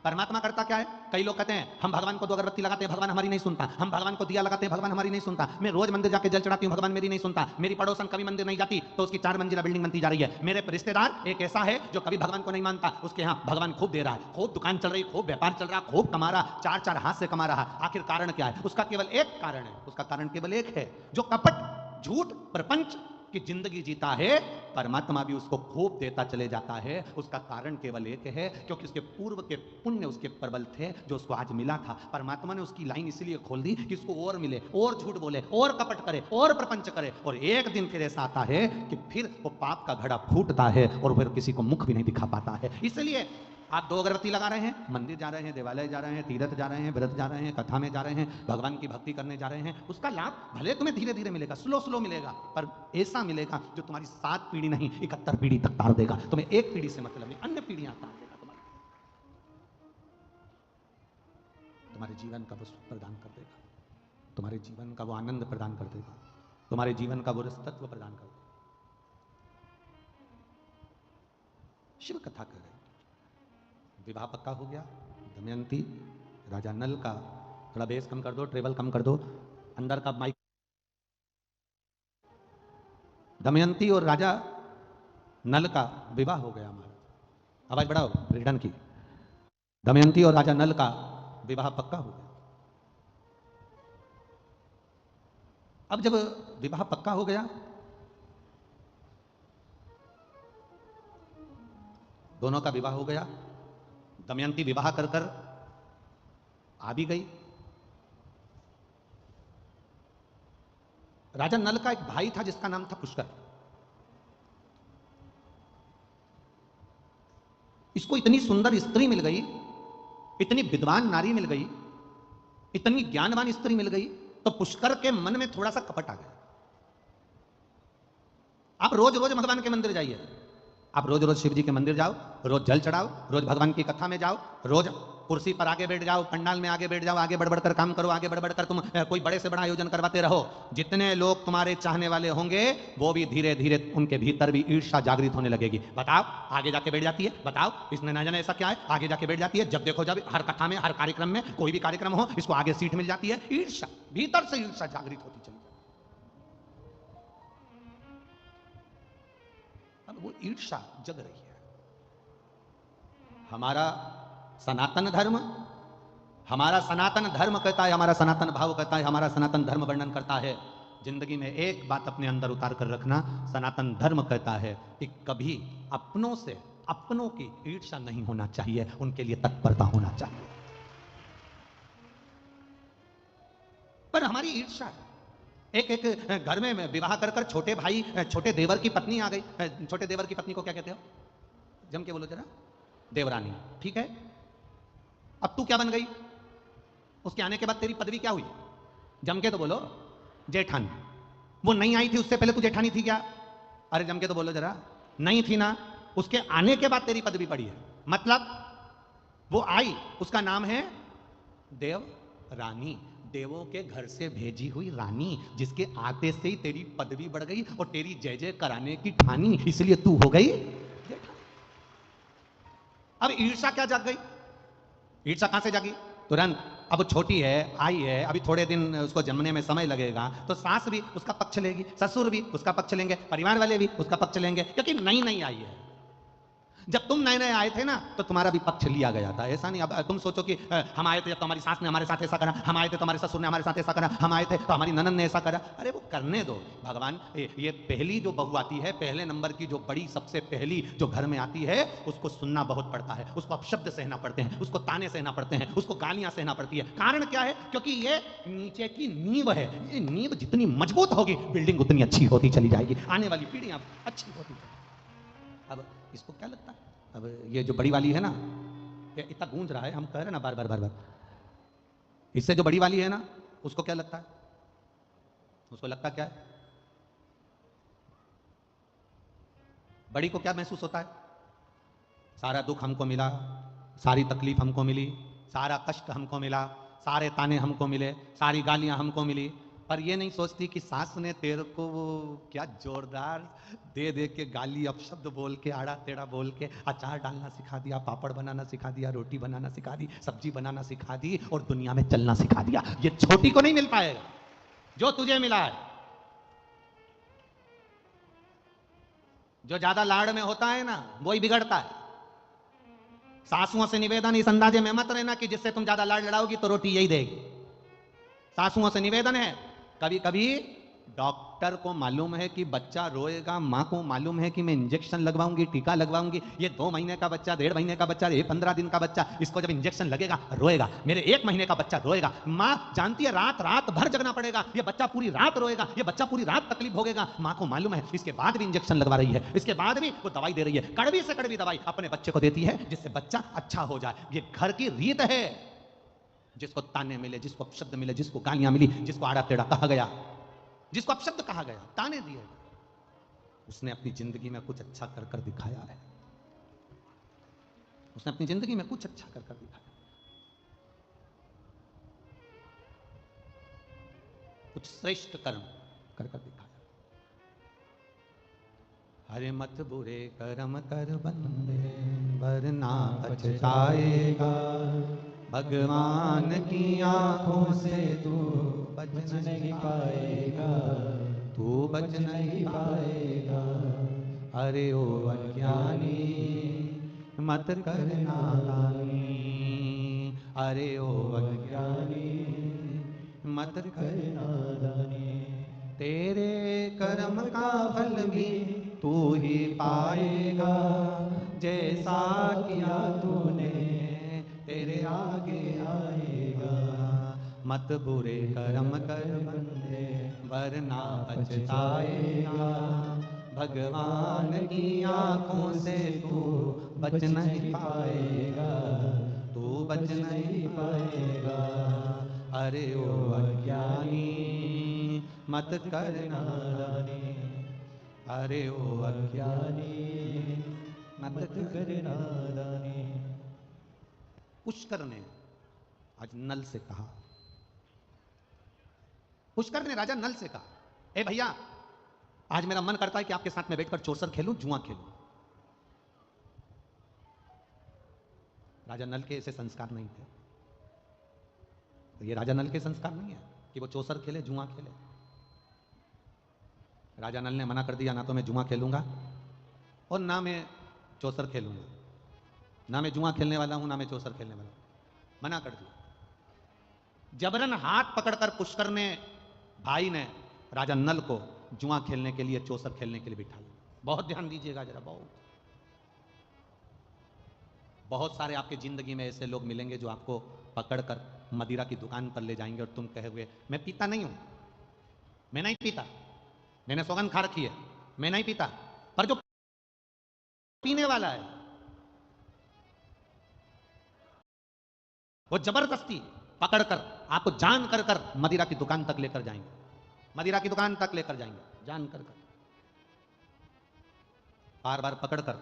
परमात्मा करता क्या है? कई लोग कहते हैं हम भगवान को दो अगरबत्ती लगाते हैं, भगवान हमारी नहीं सुनता, हम भगवान को दिया लगाते हैं, भगवान हमारी नहीं सुनता, मैं रोज मंदिर जाके जल चढ़ाती हूँ, भगवान मेरी नहीं सुनता, मेरी पड़ोसन कभी मंदिर नहीं जाती तो उसकी 4 मंजिला बिल्डिंग बनती जा रही है, मेरे रिश्तेदार एक ऐसा है जो कभी भगवान को नहीं मानता, उसके यहाँ भगवान खूब दे रहा है, खूब दुकान चल रही, खूब व्यापार चल रहा, खूब कमा रहा, 4 हाथ से कमा रहा। आखिर कारण क्या है? उसका केवल एक कारण है, उसका कारण केवल एक है, जो कपट, झूठ, प्रपंच की जिंदगी जीता है, परमात्मा भी उसको खूब देता चले जाता है। उसका कारण केवल एक है, क्योंकि उसके पूर्व के पुण्य उसके प्रबल थे जो उसको आज मिला था। परमात्मा ने उसकी लाइन इसलिए खोल दी कि उसको और मिले, और झूठ बोले, और कपट करे, और प्रपंच करे, और एक दिन फिर ऐसा आता है कि फिर वो पाप का घड़ा फूटता है और फिर किसी को मुख भी नहीं दिखा पाता है। इसलिए आप 2 अगरबत्ती लगा रहे हैं, मंदिर जा रहे हैं, देवालय जा रहे हैं, तीर्थ जा रहे हैं, व्रत जा रहे हैं, कथा में जा रहे हैं, भगवान की भक्ति करने जा रहे हैं, उसका लाभ भले तुम्हें धीरे धीरे मिलेगा, स्लो स्लो मिलेगा, पर ऐसा मिलेगा जो तुम्हारी 7 पीढ़ी नहीं 71 पीढ़ी तक तार देगा। तुम्हें एक पीढ़ी से मतलब नहीं, अन्य पीढ़ियां तार देगा। तुम्हारे जीवन का वो सुख प्रदान कर देगा, तुम्हारे जीवन का वो आनंद प्रदान कर देगा, तुम्हारे जीवन का वो रसतत्व प्रदान कर देगा। शिव कथा कर रहे, विवाह पक्का हो गया। दमयंती, राजा नल का, थोड़ा बेस कम कर दो, ट्रेवल कम कर दो, अंदर का माइक। दमयंती और राजा नल का विवाह हो गया हमारा। आवाज बढ़ाओ, रिटर्न की। दमयंती और राजा नल का विवाह पक्का हो गया। अब जब विवाह पक्का हो गया, दोनों का विवाह हो गया, दमयंती विवाह कर कर आ भी गई। राजा नल का एक भाई था जिसका नाम था पुष्कर। इसको इतनी सुंदर स्त्री मिल गई, इतनी विद्वान नारी मिल गई, इतनी ज्ञानवान स्त्री मिल गई, तो पुष्कर के मन में थोड़ा सा कपट आ गया। आप रोज रोज भगवान के मंदिर जाइए, आप रोज रोज शिव जी के मंदिर जाओ, रोज जल चढ़ाओ, रोज भगवान की कथा में जाओ, रोज कुर्सी पर आगे बैठ जाओ, पंडाल में आगे बैठ जाओ, आगे बढ़ बढ़कर काम करो, आगे बढ़ बढ़कर तुम कोई बड़े से बड़ा आयोजन करवाते रहो। जितने लोग तुम्हारे चाहने वाले होंगे वो भी धीरे धीरे उनके भीतर भी ईर्ष्या जागृत होने लगेगी। बताओ, आगे जाके बैठ जाती है, बताओ इसने ना जाने ऐसा क्या है, आगे जाके बैठ जाती है। जब देखो जब हर कथा में, हर कार्यक्रम में, कोई भी कार्यक्रम हो, इसको आगे सीट मिल जाती है। ईर्ष्या, भीतर से ईर्ष्या जागृत होती चली। अब वो ईर्ष्या जग रही है। हमारा सनातन धर्म, हमारा सनातन धर्म कहता है, हमारा सनातन भाव कहता है, हमारा सनातन धर्म वर्णन करता है, जिंदगी में एक बात अपने अंदर उतार कर रखना, सनातन धर्म कहता है कि कभी अपनों से अपनों की ईर्ष्या नहीं होना चाहिए, उनके लिए तत्परता होना चाहिए। पर हमारी ईर्ष्या है। एक घर में विवाह कर कर छोटे भाई, छोटे देवर की पत्नी आ गई। छोटे देवर की पत्नी को क्या कहते हो? जम के बोलो जरा। देवरानी, ठीक है। अब तू क्या बन गई? उसके आने के बाद तेरी पदवी क्या हुई? जम के तो बोलो। जेठानी। वो नहीं आई थी उससे पहले तू जेठानी थी क्या? अरे जम के तो बोलो जरा। नहीं थी ना, उसके आने के बाद तेरी पदवी पड़ी है। मतलब वो आई, उसका नाम है देवरानी, देवों के घर से भेजी हुई रानी, जिसके आते से ही तेरी पदवी बढ़ गई और तेरी जय जय कराने की ठानी, इसलिए तू हो गई जेठानी। अब ईर्ष्या क्या जाग गई? ईर्ष्या कहां से जागी? तुरंत। अब छोटी है, आई है, अभी थोड़े दिन उसको जमने में समय लगेगा, तो सास भी उसका पक्ष लेगी, ससुर भी उसका पक्ष लेंगे, परिवार वाले भी उसका पक्ष लेंगे, क्योंकि नई नई आई है। जब तुम नए नए आए थे ना तो तुम्हारा भी पक्ष लिया गया था, ऐसा नहीं। अब तुम सोचो कि हम आए थे जब तो हमारी सास ने हमारे साथ ऐसा करा, हम आए थे तो हमारे ससुर ने हमारे साथ ऐसा करा, हम आए थे तो हमारी ननद ने ऐसा करा। अरे वो करने दो भगवान। ये पहली जो बहू आती है, पहले नंबर की जो बड़ी सबसे पहली जो घर में आती है, उसको सुनना बहुत पड़ता है, उसको अपशब्द सहना पड़ते हैं, उसको ताने सहना पड़ते हैं, उसको गालियां सहना पड़ती है। कारण क्या है? क्योंकि ये नीचे की नींव है। ये नींव जितनी मजबूत होगी बिल्डिंग उतनी अच्छी होती चली जाएगी, आने वाली पीढ़ियां अच्छी होती चली। अब इसको क्या लगता है? अब ये जो बड़ी वाली है ना, ये इतना गूंज रहा है, हम कह रहे हैं ना बार बार बार बार, इससे जो बड़ी वाली है ना, उसको क्या लगता है? उसको लगता क्या है? बड़ी को क्या महसूस होता है? सारा दुख हमको मिला, सारी तकलीफ हमको मिली, सारा कष्ट हमको मिला, सारे ताने हमको मिले, सारी गालियां हमको मिली। पर ये नहीं सोचती कि सास ने तेरे को वो क्या जोरदार दे दे के गाली अपशब्द बोल के, आड़ा टेढ़ा बोल के अचार डालना सिखा दिया, पापड़ बनाना सिखा दिया, रोटी बनाना सिखा दी, सब्जी बनाना सिखा दी और दुनिया में चलना सिखा दिया। ये छोटी को नहीं मिल पाएगा जो तुझे मिला है। जो ज्यादा लाड़ में होता है ना वही बिगड़ता है। सासुओं से निवेदन इस अंदाजे में मत रहना कि जिससे तुम ज्यादा लाड़ लड़ाओगी तो रोटी यही देगी। सासुओं से निवेदन है, कभी कभी डॉक्टर को मालूम है कि बच्चा रोएगा, मां को मालूम है कि मैं इंजेक्शन लगवाऊंगी, टीका लगवाऊंगी, ये 2 महीने का बच्चा, 1.5 महीने का बच्चा, ये 15 दिन का बच्चा, इसको जब इंजेक्शन लगेगा रोएगा। मेरे 1 महीने का बच्चा रोएगा, मां जानती है रात रात भर जगना पड़ेगा, ये बच्चा पूरी रात रोएगा, ये बच्चा पूरी रात तकलीफ भोगेगा। मां को मालूम है, इसके बाद भी इंजेक्शन लगवा रही है, इसके बाद भी वो दवाई दे रही है, कड़वी से कड़वी दवाई अपने बच्चे को देती है जिससे बच्चा अच्छा हो जाए। ये घर की रीत है। जिसको ताने मिले, जिसको अपशब्द मिले, जिसको गालियां मिली, जिसको आड़ा टेढ़ा कहा गया, जिसको अपशब्द कहा गया, ताने दिए, उसने अपनी जिंदगी में कुछ अच्छा कर कर दिखाया है। उसने अपनी जिंदगी में कुछ अच्छा कर कर दिखाया, कुछ श्रेष्ठ कर्म कर कर दिखाया। हरे मत बुरे कर्म कर बंदे, वरना पछताएगा, भगवान की आंखों से तू बच नहीं पाएगा, तू बच नहीं पाएगा। अरे ओ अज्ञानी मत कर नादानी, अरे ओ अज्ञानी मत कर नादानी। तेरे कर्म का फल भी तू ही पाएगा, जैसा किया तूने तेरे आगे आएगा। मत बुरे कर्म कर बंदे, वरना पछताएगा, भगवान की आंखों से तू बच नहीं पाएगा, तू बच नहीं पाएगा। अरे ओ अज्ञानी मत कर नादानी, अरे ओ अज्ञानी मत कर नादानी। पुष्कर ने आज नल से कहा, पुष्कर ने राजा नल से कहा, ए भैया आज मेरा मन करता है कि आपके साथ में बैठकर चौसर खेलूं, जुआ खेलूं। राजा नल के ऐसे संस्कार नहीं थे। तो ये राजा नल के संस्कार नहीं है कि वो चौसर खेले, जुआ खेले। राजा नल ने मना कर दिया, ना तो मैं जुआ खेलूंगा और ना मैं चौसर खेलूंगा, ना मैं जुआ खेलने वाला हूं, ना मैं चौसर खेलने वाला हूं। मना कर दिया। जबरन हाथ पकड़कर पुष्कर ने, भाई ने राजा नल को जुआ खेलने के लिए, चौसर खेलने के लिए बिठाया। बहुत ध्यान दीजिएगा जरा, बहुत सारे आपके जिंदगी में ऐसे लोग मिलेंगे जो आपको पकड़कर मदिरा की दुकान पर ले जाएंगे और तुम कहोगे मैं पीता नहीं हूं, मैं नहीं पीता, मैंने सौगंध खा रखी है, मैं नहीं पीता। पर जो पीने वाला है वो जबरदस्ती पकड़कर आपको जान कर कर मदिरा की दुकान तक लेकर जाएंगे, मदिरा की दुकान तक लेकर जाएंगे, जान कर कर, बार बार पकड़कर।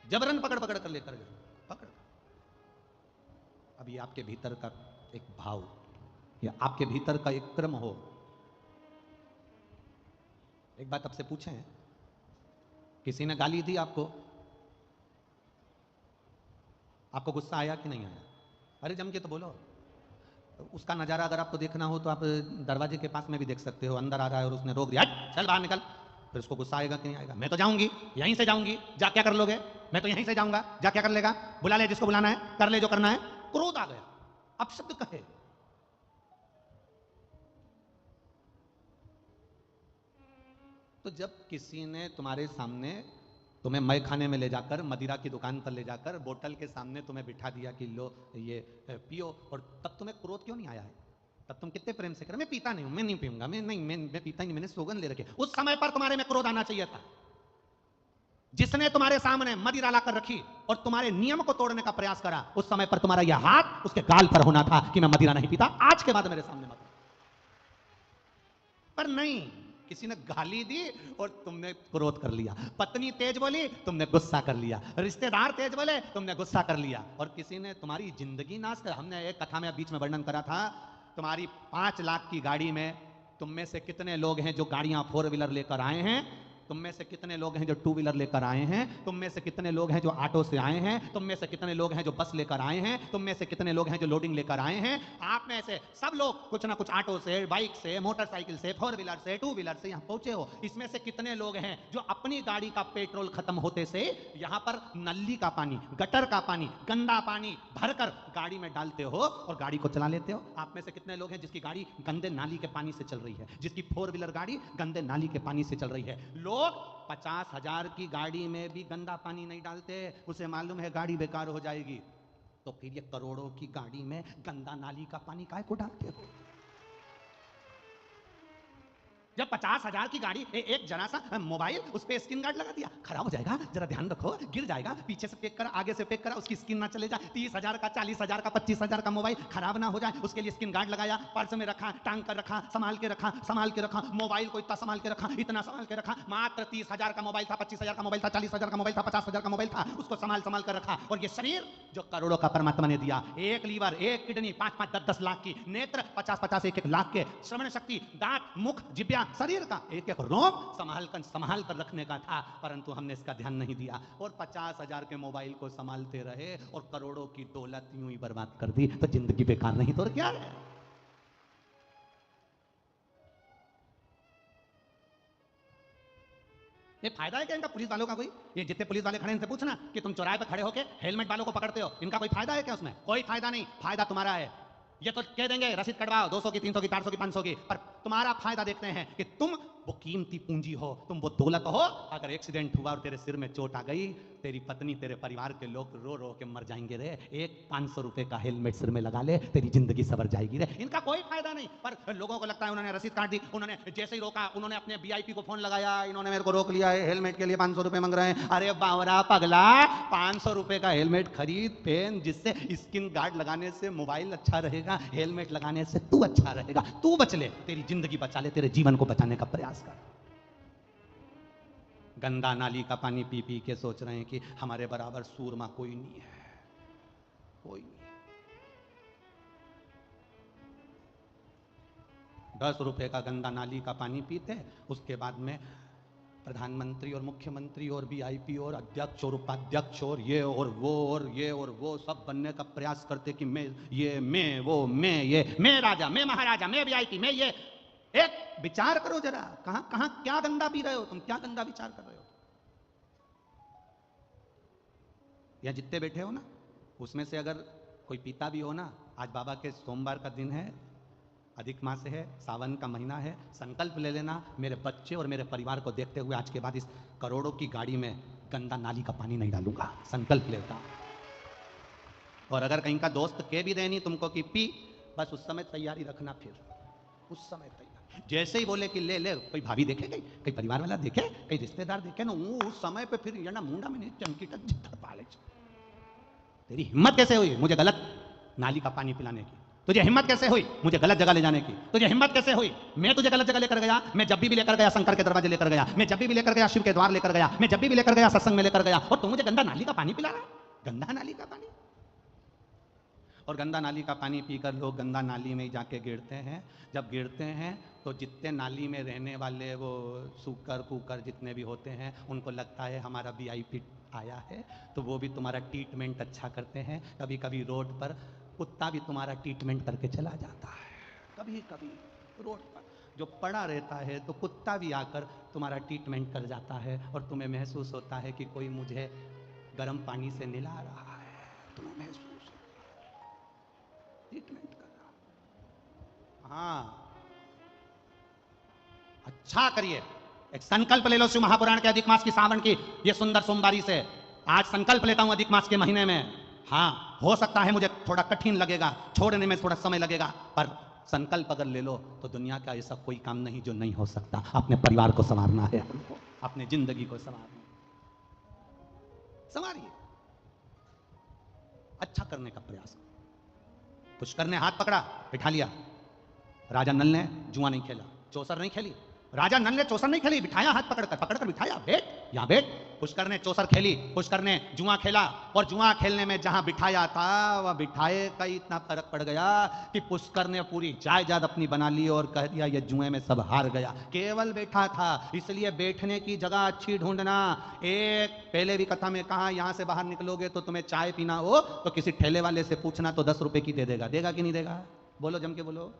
जबरन पकड़ पकड़ कर लेकर जाएंगे, पकड़। अब ये आपके भीतर का एक भाव या आपके भीतर का एक क्रम हो। एक बात आपसे पूछें, किसी ने गाली दी आपको, आपको गुस्सा आया कि नहीं आया? अरे जम के तो बोलो। उसका नज़ारा अगर आपको देखना हो तो आप दरवाजे के पास में भी देख सकते हो, अंदर आ रहा है और उसने रोक दिया, हट चल बाहर निकल, फिर उसको गुस्सा आएगा कि नहीं आएगा? मैं तो जाऊंगी, यहीं से जाऊंगी, जा क्या कर लोगे? मैं तो यहीं से जाऊंगा, जा क्या कर लेगा? बुला ले जिसको बुलाना है, कर ले जो करना है। क्रोध आ गया, अपशब्द कहे। तो जब किसी ने तुम्हारे सामने तुम्हें मय खाने में ले जाकर, मदिरा की दुकान पर ले जाकर, बोतल के सामने तुम्हें बिठा दिया कि लो ये पियो, और तब तुम्हें क्रोध क्यों नहीं आया है? तब तुम कितने प्रेम से करो, मैं पीता नहीं हूं, मैं नहीं पीऊंगा, मैं पीता नहीं, मैंने सौगंध ले रखी। उस समय पर तुम्हारे में क्रोध आना चाहिए था। जिसने तुम्हारे सामने मदिरा लाकर रखी और तुम्हारे नियम को तोड़ने का प्रयास करा, उस समय पर तुम्हारा यह हाथ उसके गाल पर होना था कि मैं मदिरा नहीं पीता, आज के बाद मेरे सामने मत। पर नहीं, किसी ने गाली दी और तुमने क्रोध कर लिया, पत्नी तेज बोली तुमने गुस्सा कर लिया, रिश्तेदार तेज बोले तुमने गुस्सा कर लिया, और किसी ने तुम्हारी जिंदगी नाश कर। हमने एक कथा में बीच में वर्णन करा था, तुम्हारी 5 लाख की गाड़ी में तुम में से कितने लोग हैं जो गाड़ियां 4 व्हीलर लेकर आए हैं? तुम में से कितने लोग हैं जो 2 व्हीलर लेकर आए हैं? तुम में से कितने लोग हैं जो ऑटो से आए हैं? तुम में से कितने लोग हैं जो बस लेकर आए हैं? तुम में से कितने लोग हैं जो लोडिंग लेकर आए हैं? आप में से सब लोग कुछ ना कुछ ऑटो से, बाइक से, मोटरसाइकिल से, 4 व्हीलर से, 2 व्हीलर से यहां पहुंचे हो। इसमें से कितने लोग हैं जो अपनी गाड़ी का पेट्रोल खत्म होते से यहां पर नली का पानी, गटर का पानी, गंदा पानी भरकर गाड़ी में डालते हो और गाड़ी को चला लेते हो? आप में से कितने लोग हैं जिसकी गाड़ी गंदे नाली के पानी से चल रही है, जिसकी 4 व्हीलर गाड़ी गंदे नाली के पानी से चल रही है? लोग 50,000 की गाड़ी में भी गंदा पानी नहीं डालते, उसे मालूम है गाड़ी बेकार हो जाएगी, तो फिर ये करोड़ों की गाड़ी में गंदा नाली का पानी काहे को डालते हो? जब 50,000 की गाड़ी एक जरा सा मोबाइल उस पे स्क्रीन गार्ड लगा दिया, खराब हो जाएगा, जरा ध्यान रखो, गिर जाएगा, पीछे से पैक करा, आगे से पैक करा, उसकी स्क्रीन ना चले जाए, 30,000 का, 40,000 का, 25,000 का मोबाइल खराब ना हो जाए, उसके लिए स्क्रीन गार्ड लगाया, पर्स में रखा, टांग कर रखा, संभाल के रखा, मोबाइल को इतना संभाल के रखा, इतना संभाल के रखा, मात्र 30,000 का मोबाइल था, 25,000 का मोबाइल था, 40,000 का मोबाइल था, 50,000 का मोबाइल था, उसको संभाल कर रखा। और ये शरीर जो करोड़ों का परमात्मा ने दिया, एक लीवर, एक किडनी, 5-5, 10-10 लाख की, नेत्र 50-50, 1-1 लाख के, श्रवण शक्ति, दांत, मुख, जिब्या, शरीर का एक रोम संभाल कर रखने का था, परंतु हमने इसका ध्यान नहीं दिया और 50,000 के मोबाइल को संभालते रहे और करोड़ों की दौलत यूं ही बर्बाद कर दी। तो जिंदगी बेकार नहीं तो और क्या है? ये फायदा है क्या इनका पुलिस वालों का? कोई ये जितने पुलिस वाले खड़े इनसे पूछना कि तुम चौराहे पर खड़े होके हेलमेट वालों को पकड़ते हो, इनका कोई फायदा है क्या उसमें? कोई फायदा नहीं, फायदा तुम्हारा है। ये तो कह देंगे रसीद कटवाओ 200 की, 300 की, 400 की, 500 की, पर तुम्हारा फायदा देखते हैं कि तुम वो कीमती पूंजी हो, तुम वो दौलत हो। अगर एक्सीडेंट हुआ और तेरे सिर में चोट आ गई, तेरी पत्नी, तेरे परिवार के लोग रो रो के मर जाएंगे रे। एक 500 रुपए का हेलमेट सिर में लगा ले, तेरी जिंदगी सवर जाएगी रे। इनका कोई फायदा नहीं, पर लोगों को लगता है उन्होंने रसीद काट दी, उन्होंने जैसे ही रोका, उन्होंने अपने वीआईपी को फोन लगाया, इन्होंने मेरे को रोक लिया है, हेलमेट के लिए 500 रुपए मांग रहे हैं। अरे बावरा पगला, 500 रुपए का हेलमेट खरीद, पहन, जिससे स्किन गार्ड लगाने से मोबाइल अच्छा रहेगा, हेलमेट लगाने से तू अच्छा रहेगा, तू बच ले, तेरी जिंदगी बचा ले, तेरे जीवन को बचाने का प्रयास कर। गंदा नाली का पानी पी पी के सोच रहे हैं कि हमारे बराबर सूरमा कोई नहीं है, कोई नहीं। 10 रुपए का गंदा नाली का पानी पीते, उसके बाद में प्रधानमंत्री और मुख्यमंत्री और वीआईपी और अध्यक्ष और उपाध्यक्ष और ये और वो और ये और वो सब बनने का प्रयास करते कि मैं ये, मैं वो, मैं ये, मैं राजा, मैं महाराजा, मैं वीआईपी, मैं ये। एक विचार करो जरा, कहां कहां क्या गंदा पी रहे हो तुम, क्या गंदा विचार कर रहे हो? या जितने बैठे हो ना, उसमें से अगर कोई पीता भी हो ना, आज बाबा के सोमवार का दिन है, अधिक मास है, सावन का महीना है, संकल्प ले लेना, मेरे बच्चे और मेरे परिवार को देखते हुए आज के बाद इस करोड़ों की गाड़ी में गंदा नाली का पानी नहीं डालूंगा, संकल्प लेता। और अगर कहीं का दोस्त कह भी देनी तुमको कि पी, बस उस समय तैयारी रखना, फिर उस समय तैयारी। जैसे ही बोले कि ले ले, कोई भाभी देखे, कहीं परिवार वाला देखे, कहीं रिश्तेदार देखे ना, उस समय पे फिर ये ना मुंडा में चमकी तक जिद्दर पाले। तेरी हिम्मत कैसे हुई मुझे गलत नाली का पानी पिलाने की? तुझे हिम्मत कैसे हुई मुझे गलत जगह ले जाने की? तुझे हिम्मत कैसे हुई? मैं तुझे गलत जगह लेकर गया, मैं जब भी लेकर गया शंकर के दरवाजे लेकर गया, मैं जब भी लेकर गया शिव के द्वार लेकर गया, मैं जब भी लेकर गया सत्संग में लेकर गया, और तू मुझे गंदा नाली का पानी पिला रहा है? गंदा नाली का पानी। और गंदा नाली का पानी पीकर लोग गंदा नाली में ही जाके गिरते हैं। जब गिरते हैं तो जितने नाली में रहने वाले वो सूकर कुकर जितने भी होते हैं, उनको लगता है हमारा वीआईपी आया है, तो वो भी तुम्हारा ट्रीटमेंट अच्छा करते हैं। कभी कभी रोड पर कुत्ता भी तुम्हारा ट्रीटमेंट करके चला जाता है। कभी कभी रोड पर जो पड़ा रहता है तो कुत्ता भी आकर तुम्हारा ट्रीटमेंट कर जाता है और तुम्हें महसूस होता है कि कोई मुझे गर्म पानी से नहला रहा है, तुम्हें महसूस होता है ट्रीटमेंट कर रहा। हाँ, अच्छा करिए, एक संकल्प ले लो शिव महापुराण के अधिक मास की सावन की ये सुंदर सोमवारी से। आज संकल्प लेता हूं अधिक मास के महीने में। हाँ, हो सकता है मुझे थोड़ा कठिन लगेगा, छोड़ने में थोड़ा समय लगेगा, पर संकल्प अगर ले लो तो दुनिया का ऐसा कोई काम नहीं जो नहीं हो सकता। अपने परिवार को संवारना है हमको, अपने जिंदगी को संवारना, संवारिए, अच्छा करने का प्रयास करो। पुष्कर ने हाथ पकड़ा, बिठा लिया। राजा नल ने जुआ नहीं खेला, चौसर नहीं खेली। राजा नल ने चौसर नहीं खेली, बिठाया हाथ पकड़कर बिठाया, बैठ यहां बैठ। पुष्कर ने चौसर खेली, पुष्कर ने जुआ खेला, और जुआ खेलने में जहां बिठाया था वह बिठाए का इतना फर्क पड़ गया कि पुष्कर ने पूरी जायदाद अपनी बना ली और कह दिया ये जुए में सब हार गया। केवल बैठा था, इसलिए बैठने की जगह अच्छी ढूंढना। एक पहले भी कथा में कहा, यहां से बाहर निकलोगे तो तुम्हें चाय पीना हो तो किसी ठेले वाले से पूछना तो 10 रुपए की दे देगा। देगा कि नहीं देगा? बोलो, जम के बोलो।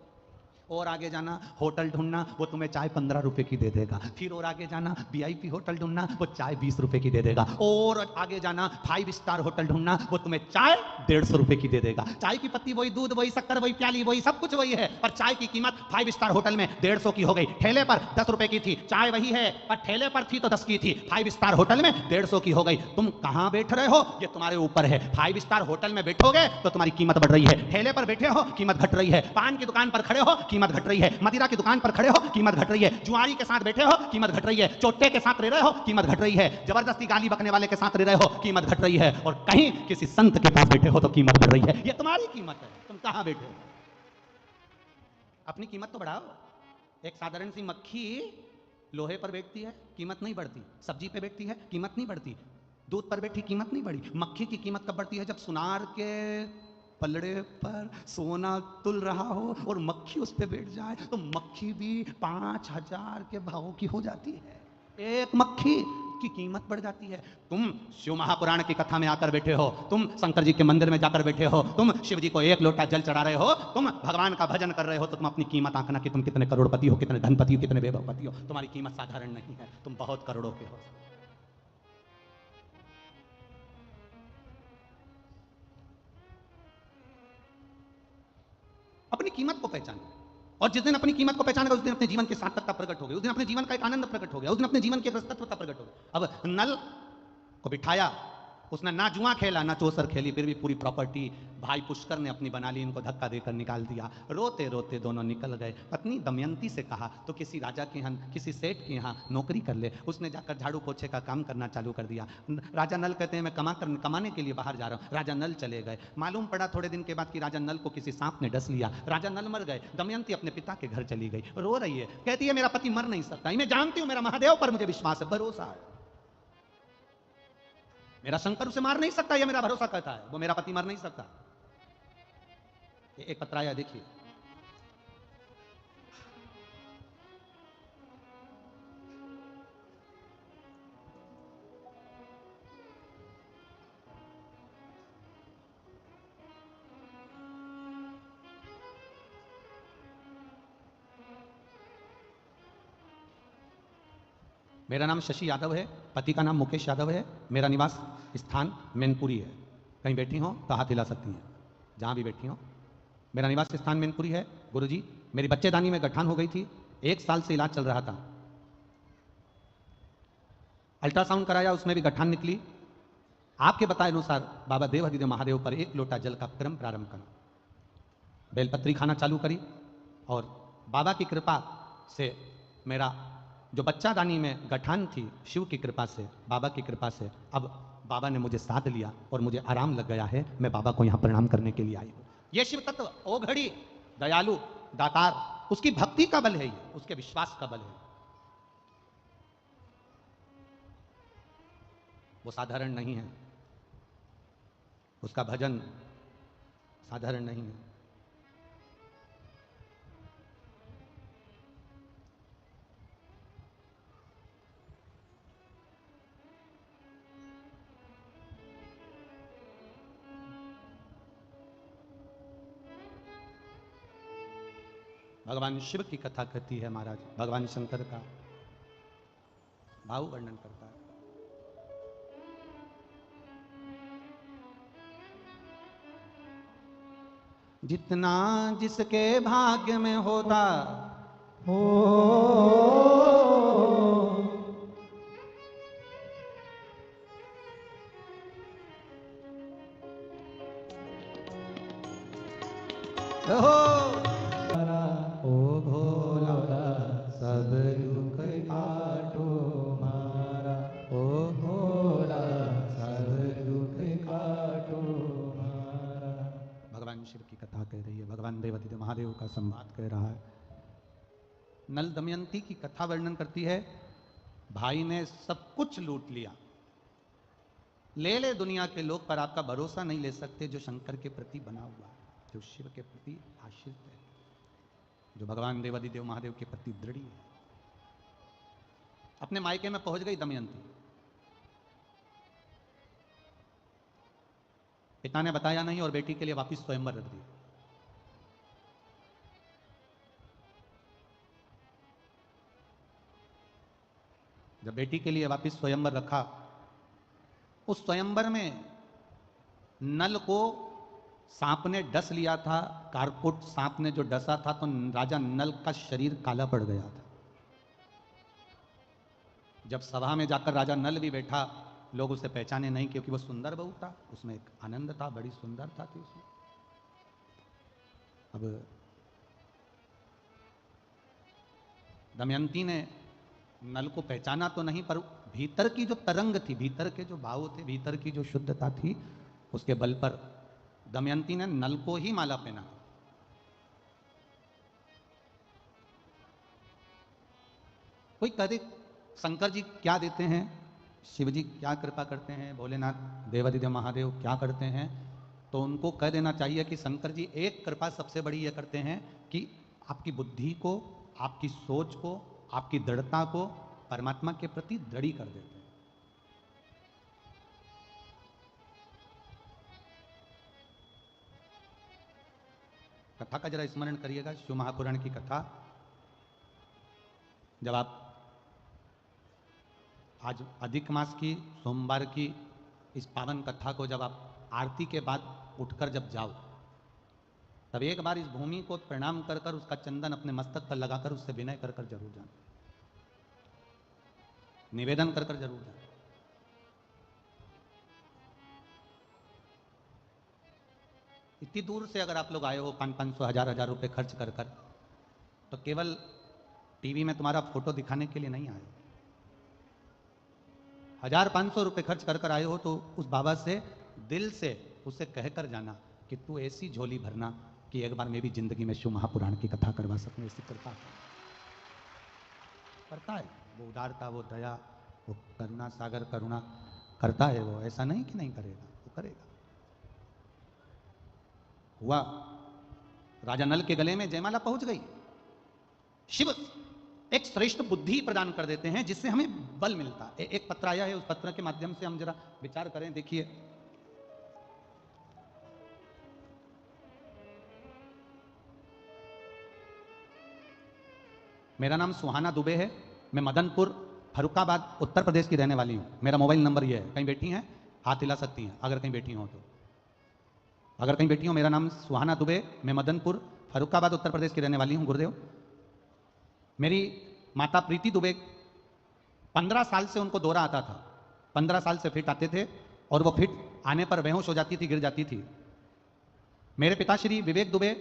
और आगे जाना, होटल ढूंढना, वो तुम्हें चाय 15 रुपए की दे देगा। फिर और आगे जाना, वीआईपी होटल ढूंढना, वो चाय 20 रुपए की दे देगा। और आगे जाना, 5 स्टार होटल ढूंढना, वो तुम्हें चाय 150 रुपए की दे देगा। चाय की पत्ती वही, दूध वही, शक्कर वही, प्याली वही, सब कुछ वही है, पर चाय की कीमत 5 स्टार होटल में 150 की हो गई। ठेले पर 10 रुपए की थी, चाय वही है, पर ठेले पर थी तो 10 की थी, 5 स्टार होटल में 150 की हो गई। तुम कहां बैठ रहे हो ये तुम्हारे ऊपर है। 5 स्टार होटल में बैठोगे तो तुम्हारी कीमत बढ़ रही है, ठेले पर बैठे हो कीमत घट रही है, पान की दुकान पर खड़े हो कीमत घट रही है, मदिरा की दुकान पर खड़े हो कीमत घट रही है, जुआरी के साथ बैठे हो कीमत घट रही है, चोटे के साथ रह रहे हो कीमत घट रही है, जबरदस्ती गाली बकने वाले के साथ रह रहे हो कीमत घट रही है, और कहीं किसी संत के पास बैठे हो तो कीमत बढ़ रही है। ये तुम्हारी कीमत है, तुम कहां बैठे हो। अपनी कीमत तो बढ़ाओ। एक साधारण सी मक्खी लोहे पर बैठती है, कीमत नहीं बढ़ती। सब्जी पे बैठती है, कीमत नहीं बढ़ती। दूध पर बैठी, कीमत नहीं बढ़ी। मक्खी की कीमत कब बढ़ती है? जब सुनार के पलड़े पर सोना तुल रहा हो और मक्खी उस पर बैठ जाए तो मक्खी भी 5,000 के भाव की हो जाती है। एक मक्खी की कीमत बढ़ जाती है। तुम शिव महापुराण की कथा में आकर बैठे हो, तुम शंकर जी के मंदिर में जाकर बैठे हो, तुम शिव जी को 1 लोटा जल चढ़ा रहे हो, तुम भगवान का भजन कर रहे हो, तो तुम अपनी कीमत आंकना कि तुम कितने करोड़पति हो, कितने धनपति हो, कितने वैभवपति हो। तुम्हारी कीमत साधारण नहीं है, तुम बहुत करोड़ों के हो। अपनी कीमत को पहचानो, और जिस दिन अपनी कीमत को पहचानेगा उस दिन अपने जीवन की सार्थकता प्रकट हो गई, उस दिन अपने जीवन का एक आनंद प्रकट हो गया, उस दिन अपने जीवन की तत्वता प्रकट हो गई। अब नल को बिठाया, उसने ना जुआ खेला ना चौसर खेली, फिर भी पूरी प्रॉपर्टी भाई पुष्कर ने अपनी बना ली, इनको धक्का देकर निकाल दिया। रोते रोते दोनों निकल गए। पत्नी दमयंती से कहा तो किसी राजा के यहाँ, किसी सेठ के यहाँ नौकरी कर ले। उसने जाकर झाड़ू पोछे का काम करना चालू कर दिया। राजा नल कहते हैं मैं कमाने के लिए बाहर जा रहा हूँ। राजा नल चले गए। मालूम पड़ा थोड़े दिन के बाद कि राजा नल को किसी सांप ने डस लिया। राजा नल मर गए। दमयंती अपने पिता के घर चली गई, रो रही है, कहती है मेरा पति मर नहीं सकता, मैं जानती हूँ, मेरा महादेव पर मुझे विश्वास है, भरोसा है, मेरा शंकर उसे मार नहीं सकता, यह मेरा भरोसा कहता है, वो मेरा पति मर नहीं सकता। एक पत्र आया, देखिए। मेरा नाम शशि यादव है, पति का नाम मुकेश यादव है, मेरा निवास स्थान मैनपुरी है। कहीं बैठी हो तो हाथ हिला सकती हैं, जहां भी बैठी हो। मेरा निवास स्थान मैनपुरी है। गुरुजी, मेरी बच्चेदानी में गठान हो गई थी, 1 साल से इलाज चल रहा था। अल्ट्रासाउंड कराया, उसमें भी गठान निकली। आपके बताए अनुसार बाबा देवाधिदेव महादेव पर 1 लोटा जल का क्रम प्रारंभ करा, बेलपत्री खाना चालू करी, और बाबा की कृपा से मेरा जो बच्चादानी में गठान थी, शिव की कृपा से, बाबा की कृपा से, अब बाबा ने मुझे साथ लिया और मुझे आराम लग गया है। मैं बाबा को यहां प्रणाम करने के लिए आई हूं। यह शिव तत्व ओघड़ी, दयालु, दातार, उसकी भक्ति का बल है, ये उसके विश्वास का बल है। वो साधारण नहीं है, उसका भजन साधारण नहीं है। भगवान शिव की कथा कहती है महाराज। भगवान शंकर का भाव वर्णन करता है। जितना जिसके भाग्य में होता हो ओ भोला सब दुख काटो मारा, ओ भोला सब दुख काटो मारा। भगवान शिव की कथा कह रही है, भगवान देवादिदेव महादेव का संवाद कह रहा है। नल दमयंती की कथा वर्णन करती है। भाई ने सब कुछ लूट लिया, ले ले दुनिया के लोग, पर आपका भरोसा नहीं ले सकते जो शंकर के प्रति बना हुआ, जो शिव के प्रति आश्रित है, जो भगवान देवादिदेव महादेव के प्रति दृढ़ है। अपने मायके में पहुंच गई दमयंती। पिता ने बताया नहीं और बेटी के लिए वापिस स्वयंवर रख दी। जब बेटी के लिए वापिस स्वयंवर रखा, उस स्वयंवर में नल को सांप ने डस लिया था। कारकुट सांप ने जो डसा था, तो राजा नल का शरीर काला पड़ गया था। जब सभा में जाकर राजा नल भी बैठा, लोग उसे पहचाने नहीं, क्योंकि वो सुंदर बहू था, उसमें एक आनंद था, बड़ी सुंदरता थी उसमें। अब दमयंती ने नल को पहचाना तो नहीं, पर भीतर की जो तरंग थी, भीतर के जो भाव थे, भीतर की जो शुद्धता थी, उसके बल पर दमयंती ने नल को ही माला पहना। कोई कहते शंकर जी क्या देते हैं, शिव जी क्या कृपा करते हैं, भोलेनाथ देवादिदेव महादेव क्या करते हैं, तो उनको कह देना चाहिए कि शंकर जी एक कृपा सबसे बड़ी यह करते हैं कि आपकी बुद्धि को, आपकी सोच को, आपकी दृढ़ता को परमात्मा के प्रति दृढ़ी कर देते हैं। कथा का जरा स्मरण करिएगा, शिव महापुराण की कथा। जब आप आज अधिक मास की सोमवार की इस पावन कथा को जब आप आरती के बाद उठकर जब जाओ, तब एक बार इस भूमि को प्रणाम कर कर उसका चंदन अपने मस्तक पर लगाकर उससे विनय कर कर जरूर जाना, निवेदन कर कर जरूर जाना। इतनी दूर से अगर आप लोग आए हो 500 1000 रुपए खर्च कर कर, तो केवल टीवी में तुम्हारा फोटो दिखाने के लिए नहीं आए। 1500 रुपए खर्च कर कर आए हो, तो उस बाबा से दिल से उसे कहकर जाना कि तू ऐसी झोली भरना कि एक बार मैं भी जिंदगी में शिव महापुराण की कथा करवा सकूं। ऐसी कृपा करता है वो, उदारता, वो दया, वो करुणा सागर करुणा करता है वो। ऐसा नहीं कि नहीं करेगा, वो करेगा। हुआ, राजा नल के गले में जयमाला पहुंच गई। शिव एक श्रेष्ठ बुद्धि प्रदान कर देते हैं जिससे हमें बल मिलता है। एक पत्र आया है, उस पत्र के माध्यम से हम जरा विचार करें। देखिए, मेरा नाम सुहाना दुबे है, मैं मदनपुर फरुखाबाद उत्तर प्रदेश की रहने वाली हूं। मेरा मोबाइल नंबर ये है, कहीं बैठी हैं हाथ हिला सकती हैं अगर कहीं बैठी हो तो। अगर कहीं बैठी हो, मेरा नाम सुहाना दुबे, मैं मदनपुर फरुखाबाद उत्तर प्रदेश की रहने वाली हूं। गुरुदेव, मेरी माता प्रीति दुबे, 15 साल से उनको दौरा आता था। 15 साल से फिट आते थे और वो फिट आने पर बेहोश हो जाती थी, गिर जाती थी। मेरे पिताश्री विवेक दुबे,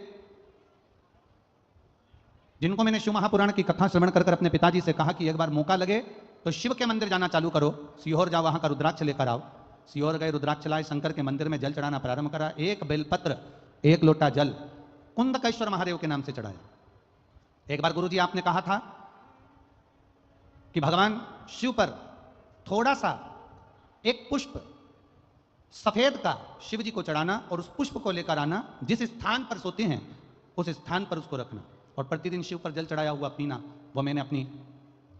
जिनको मैंने शिव महापुराण की कथा श्रवण कर अपने पिताजी से कहा कि एक बार मौका लगे तो शिव के मंदिर जाना चालू करो, सीहोर जाओ, वहां का रुद्राक्ष लेकर आओ। सीहोर गए, रुद्राक्ष लाए, शंकर के मंदिर में जल चढ़ाना प्रारंभ करा। एक बेलपत्र, एक लोटा जल कुंदकेश्वर महादेव के नाम से चढ़ाया। एक बार गुरुजी आपने कहा था कि भगवान शिव पर थोड़ा सा एक पुष्प सफेद का शिव जी को चढ़ाना और उस पुष्प को लेकर आना, जिस स्थान पर सोते हैं उस स्थान पर उसको रखना और प्रतिदिन शिव पर जल चढ़ाया हुआ पीना। वो मैंने अपनी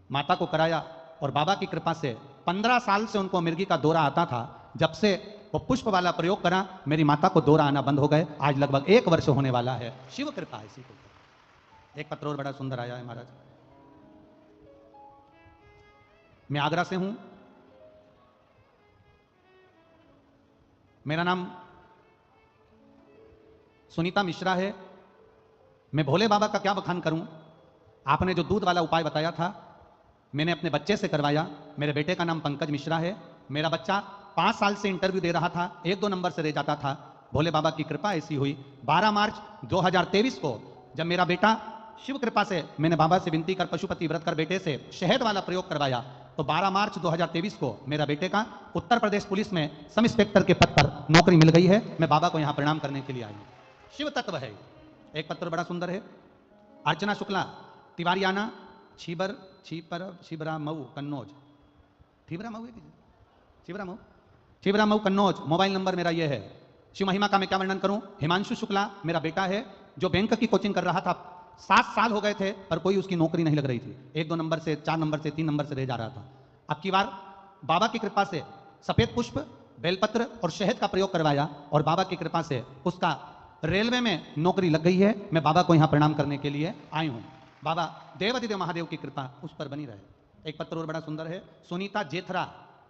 माता को कराया और बाबा की कृपा से 15 साल से उनको मिर्गी का दौरा आता था। जब से वो पुष्प वाला प्रयोग करा, मेरी माता को दौरा आना बंद हो गए। आज लगभग 1 वर्ष होने वाला है। शिव कृपा, इसी को एक पत्र और बड़ा सुंदर आया है महाराज। मैं आगरा से हूं, मेरा नाम सुनीता मिश्रा है। मैं भोले बाबा का क्या बखान करूं। आपने जो दूध वाला उपाय बताया था मैंने अपने बच्चे से करवाया। मेरे बेटे का नाम पंकज मिश्रा है। मेरा बच्चा 5 साल से इंटरव्यू दे रहा था, 1-2 नंबर से रह जाता था। भोले बाबा की कृपा ऐसी हुई 12 मार्च 2023 को जब मेरा बेटा शिव कृपा से मैंने बाबा से विनती कर पशुपति व्रत कर बेटे से शहद वाला प्रयोग करवाया तो 12 मार्च 2023 को मेरा बेटे का उत्तर प्रदेश पुलिस में सब इंस्पेक्टर के पद पर नौकरी मिल गई है। मैं बाबा को यहां प्रणाम करने के लिए आई हूं। शिव तत्व है। एक पत्र बड़ा सुंदर है। अर्चना शुक्ला, तिवारियाना, छिबरा मऊ कन्नौज, छिबरा मऊ कन्नौज। मोबाइल नंबर मेरा ये है। शिव महिमा का मैं क्या वर्णन करूं। हिमांशु शुक्ला मेरा बेटा है जो बैंक की कोचिंग कर रहा था। 7 साल हो गए थे पर कोई उसकी नौकरी नहीं लग रही थी। 1-2 नंबर से, 4 नंबर से, 3 नंबर से रह जा रहा था। अब की बार बाबा की कृपा से सफेद पुष्प, बेलपत्र और शहद का प्रयोग करवाया और बाबा की कृपा से उसका रेलवे में नौकरी लग गई है। मैं बाबा को यहां प्रणाम करने के लिए आई हूं। बाबा देवाधिदेव महादेव की कृपा उस पर बनी रहे। एक पत्र और बड़ा सुंदर है। सुनीता जेथरा,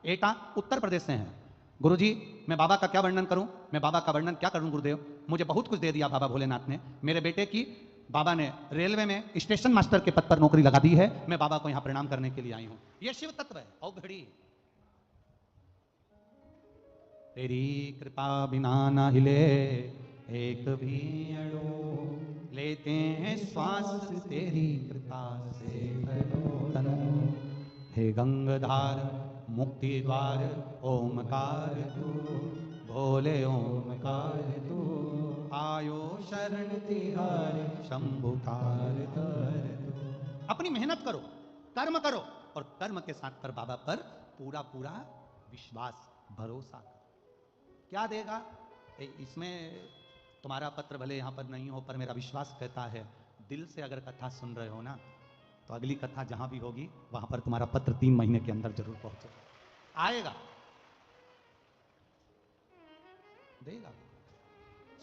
एटा उत्तर प्रदेश से हैं। गुरुजी मैं बाबा का क्या वर्णन करूं। मैं बाबा का वर्णन क्या करूं गुरुदेव। मुझे बहुत कुछ दे दिया बाबा भोलेनाथ ने। मेरे बेटे की बाबा ने रेलवे में स्टेशन मास्टर के पद पर नौकरी लगा दी है। मैं बाबा को यहां प्रणाम करने के लिए आई हूं। यह शिव तत्व है। औ घड़ी तेरी कृपा बिना ना हिले एक भी अणु, लेते हैं श्वास तेरी कृपा से तनु। हे गंगाधार मुक्ति द्वार ओमकार तू, भोले ओमकार तू। आयो शरण तिहार शंभुकार कर तू। अपनी मेहनत करो, कर्म करो और कर्म के साथ पर बाबा पर पूरा पूरा विश्वास, भरोसा करो। क्या देगा इसमें। तुम्हारा पत्र भले यहां पर नहीं हो पर मेरा विश्वास कहता है दिल से अगर कथा सुन रहे हो ना तो अगली कथा जहां भी होगी वहां पर तुम्हारा पत्र 3 महीने के अंदर जरूर पहुंचेगा, आएगा, देगा।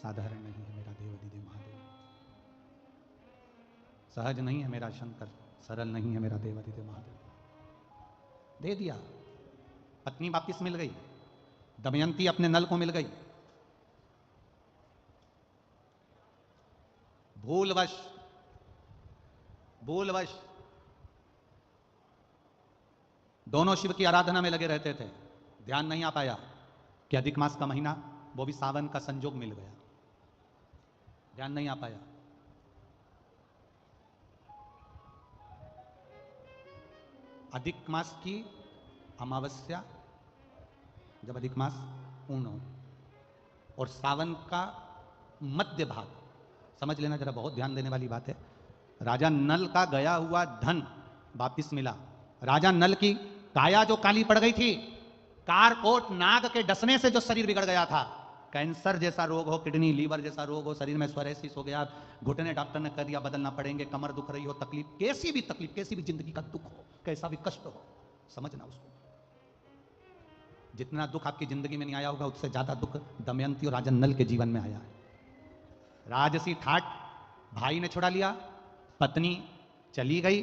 साधारण नहीं है मेरा देवाधिदेव महादेव, सहज नहीं है मेरा शंकर, सरल नहीं है मेरा देवाधिदेव महादेव। दे दिया। पत्नी वापिस मिल गई, दमयंती अपने नल को मिल गई। भूलवश दोनों शिव की आराधना में लगे रहते थे। ध्यान नहीं आ पाया कि अधिक मास का महीना, वो भी सावन का संजोग मिल गया। ध्यान नहीं आ पाया। अधिक मास की अमावस्या जब अधिक मास पूर्ण हो और सावन का मध्य भाग, समझ लेना जरा, बहुत ध्यान देने वाली बात है। राजा नल का गया हुआ धन वापिस मिला। राजा नल की काया जो काली पड़ गई थी, कारकोट नाग के डसने से जो शरीर बिगड़ गया था, कैंसर जैसा रोग हो, किडनी लीवर जैसा रोग हो, शरीर में सोरेसिस हो गया, घुटने डॉक्टर ने कह दिया बदलना पड़ेंगे, कमर दुख रही हो, तकलीफ, कैसी भी जिंदगी का दुख हो, कैसा भी कष्ट हो, समझना उसको। जितना दुख आपकी जिंदगी में नहीं आया होगा उससे ज्यादा दुख दमयंती और राजा नल के जीवन में आया है। राजसी ठाट भाई ने छुड़ा लिया, पत्नी चली गई,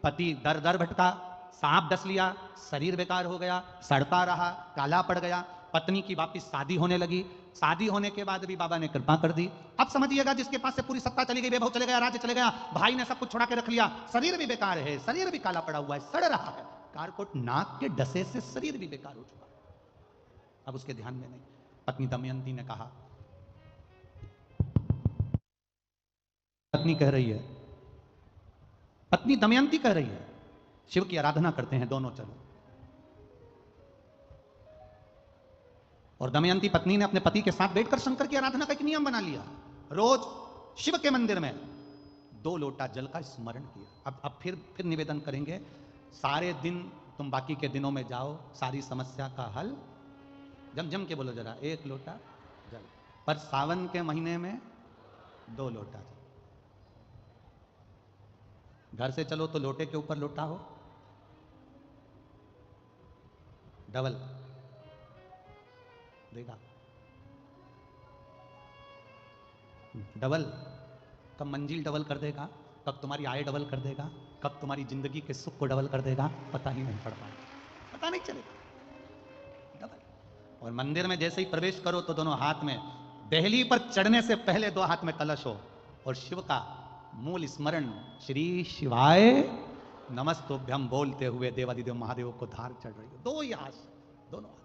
पति दर दर भटका, सांप डस लिया, शरीर बेकार हो गया, सड़ता रहा, काला पड़ गया। पत्नी की वापिस शादी होने लगी। शादी होने के बाद भी बाबा ने कृपा कर दी। अब समझिएगा जिसके पास से पूरी सत्ता चली गई, वैभव चले गया, राज्य चले गया, भाई ने सब कुछ छुड़ा के रख लिया, शरीर भी बेकार है, शरीर भी काला पड़ा हुआ है, सड़ रहा है, कारकोट नाक के डसे से शरीर भी बेकार हो चुका। अब उसके ध्यान में नहीं। पत्नी दमयंती ने कहा, पत्नी कह रही है, पत्नी दमयंती कह रही है शिव की आराधना करते हैं दोनों, चलो। और दमयंती पत्नी ने अपने पति के साथ बैठकर शंकर की आराधना का एक नियम बना लिया। रोज शिव के मंदिर में 2 लोटा जल का स्मरण किया। अब फिर निवेदन करेंगे, सारे दिन तुम बाकी के दिनों में जाओ, सारी समस्या का हल जम के बोलो जरा, 1 लोटा जल, पर सावन के महीने में 2 लोटा जल। घर से चलो तो लोटे के ऊपर लोटा हो, डबल देगा, डबल, कब मंजिल डबल कर देगा, कब तुम्हारी आय डबल कर देगा, कब तुम्हारी जिंदगी के सुख को डबल कर देगा, पता ही नहीं पड़ पाएगा, पता नहीं चलेगा। डबल। और मंदिर में जैसे ही प्रवेश करो तो दोनों हाथ में, देहली पर चढ़ने से पहले दो हाथ में कलश हो और शिव का मूल स्मरण श्री शिवाय नमस्तुभ्यम बोलते हुए देवादिदेव महादेव को धार चढ़ रही है। दो ही हाथ, दोनों हाथ।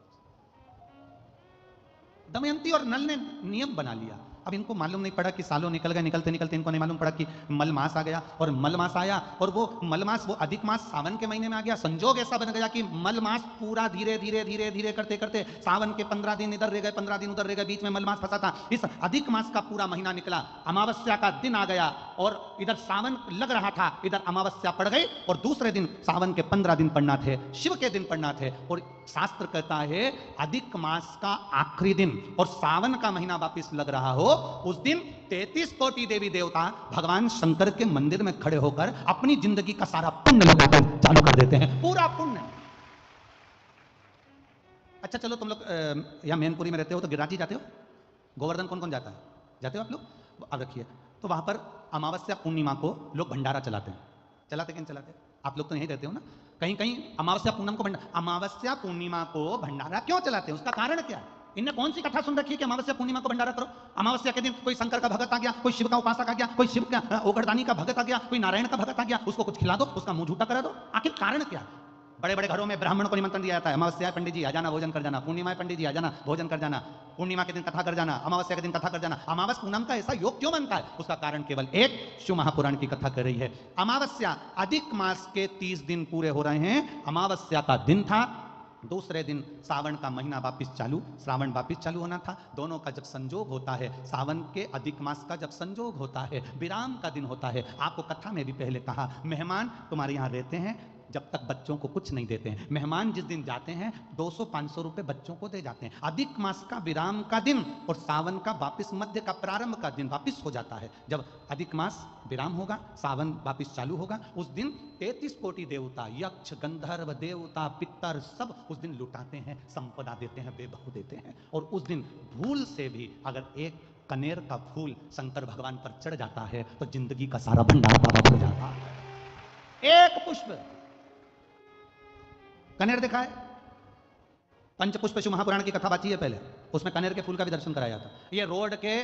दमयंती और नल ने नियम बना लिया। अब इनको मालूम नहीं पड़ा कि सालों निकल गए, निकलते निकलते इनको नहीं मालूम पड़ा कि मलमास आ गया। और मलमास आया और वो मलमास, वो अधिक मास सावन के महीने में आ गया। संजोग ऐसा बन गया कि मलमास पूरा धीरे धीरे धीरे धीरे करते करते सावन के 15 दिन इधर रह गए, 15 दिन उधर रह गए, बीच में मलमास फंसा था। इस अधिक मास का पूरा महीना निकला, अमावस्या का दिन आ गया और इधर सावन लग रहा था, इधर अमावस्या पड़ गई और दूसरे दिन सावन के 15 दिन पड़ना थे, शिव के दिन पड़ना थे। और शास्त्र कहता है अधिक मास का आखिरी दिन और सावन का महीना वापिस लग रहा हो, उस दिन 33 कोटि देवी देवता भगवान शंकर के मंदिर में खड़े होकर अपनी जिंदगी का सारा पुण्य लगाकर चालू कर देते हैं, पूरा पुण्य। अच्छा चलो, तुम लोग यहाँ मैनपुरी में रहते हो तो गिरिराज जी जाते हो? गोवर्धन कौन कौन जाता है? जाते हो आप लोग? अब रखिए, तो वहां पर अमावस्या पूर्णिमा को लोग भंडारा चलाते हैं। चलाते कि नहीं चलाते? आप लोग तो यहीं रहते हो ना। कहीं कहीं अमावस्या पूनम को अमावस्या पूर्णिमा को भंडारा क्यों चलाते हैं? उसका कारण क्या है? इनने कौन सी कथा सुन रखी है कि अमावस्या पूर्णिमा को भंडारा करो? अमावस्या के दिन कोई शंकर का भगत आ गया, कोई शिव का उपासक आ गया, कोई शिव का ओगरदानी का भगत आ गया, कोई नारायण का भगत आ गया, उसको कुछ खिला दो, उसका मुंह झूठा करा दो। आखिर कारण क्या? बड़े बड़े घरों में ब्राह्मण को निमंत्रण दिया जाता है, अमावस्या पंडित जी आ जाना, भोजन कर जाना। पूर्णिमा पंडित जी आ जाना, भोजन कर जाना। पूर्णिमा के दिन कथा कर जाना, अमावस्या के दिन कथा कर जाना। अमावस पूनम का ऐसा योग क्यों बनता है? उसका कारण केवल एक, शिव महापुराण की कथा कर रही है। अमावस्या अधिक मास के 30 दिन पूरे हो रहे हैं। अमावस्या का दिन था, दूसरे दिन सावन का महीना वापिस चालू, श्रावण वापिस चालू होना था। दोनों का जब संजोग होता है, सावन के अधिक मास का जब संजोग होता है, विराम का दिन होता है। आपको कथा में भी पहले कहा, मेहमान तुम्हारे यहाँ रहते हैं जब तक बच्चों को कुछ नहीं देते हैं। मेहमान जिस दिन जाते हैं 200-500 रुपए बच्चों को दे जाते हैं। अधिक मास का विराम का दिन और सावन का वापिस मध्य का प्रारंभ का दिन वापिस हो जाता है। जब अधिक मास विराम होगा, सावन वापिस चालू होगा, उस दिन 33 कोटि देवता, यक्ष, गंधर्व, देवता, पितर सब उस दिन लुटाते हैं, संपदा देते हैं, वैभव देते हैं। और उस दिन भूल से भी अगर एक कनेर का फूल शंकर भगवान पर चढ़ जाता है तो जिंदगी का सारा भंडार बाबा भर जाता है। एक पुष्प कनेर देखा है? पंचपुष्प शिव महापुराण की कथा बाची है पहले, उसमें कनेर के फूल का भी दर्शन कराया था। ये रोड के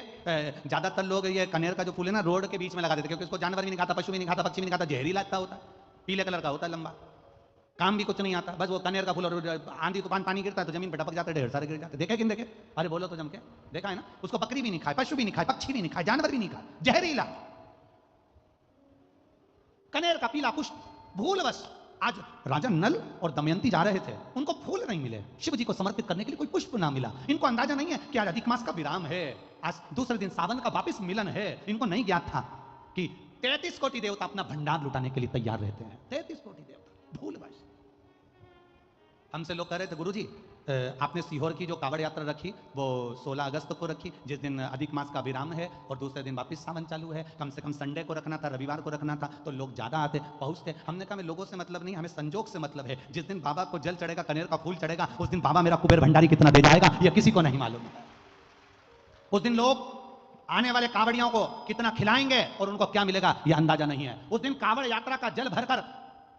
ज्यादातर लोग ये कनेर का जो फूल है ना रोड के बीच में लगा देते, क्योंकि इसको जानवर भी नहीं खाता, पशु भी नहीं खाता, पक्षी भी नहीं खाता, जहरीला लगता होता, पीले कलर का होता है, लंबा, काम भी कुछ नहीं आता। बस वो कनेर का फूल, और आंधी तूफान पानी गिरता है तो जमीन पर टपक जाते, ढेर सारे गिर जाते। देखे कि नहीं देखे? अरे बोलो तो जम के देखा है ना। उसको बकरी भी नहीं खाए, पशु भी नहीं खाए, पक्षी भी नहीं खाए, जानवर भी नहीं खाए, जहरीला कनेर का पीला पुष्प। भूलवश आज राजा नल और दमयंती जा रहे थे, उनको फूल नहीं मिले, शिव जी को समर्पित करने के लिए कोई पुष्प ना मिला। इनको अंदाजा नहीं है कि आज अधिक मास का विराम है, आज दूसरे दिन सावन का वापिस मिलन है। इनको नहीं ज्ञात था कि 33 कोटि देवता अपना भंडार लुटाने के लिए तैयार रहते हैं। 33 कोटि देवता भूलवश। हमसे लोग कह रहे थे, गुरुजी आपने सीहोर की जो कावड़ यात्रा रखी वो 16 अगस्त को रखी, जिस दिन अधिक मास का विराम है और दूसरे दिन वापस सावन चालू है। कम से कम संडे को रखना था, रविवार को रखना था, तो लोग ज्यादा आते पहुंचते। हमने कहा, लोगों से मतलब नहीं, हमें संजोग से मतलब है। जिस दिन बाबा को जल चढ़ेगा, कनेर का फूल चढ़ेगा, उस दिन बाबा मेरा कुबेर भंडारी कितना दे जाएगा यह किसी को नहीं मालूम। उस दिन लोग आने वाले कावड़ियों को कितना खिलाएंगे और उनको क्या मिलेगा यह अंदाजा नहीं है। उस दिन कावड़ यात्रा का जल भरकर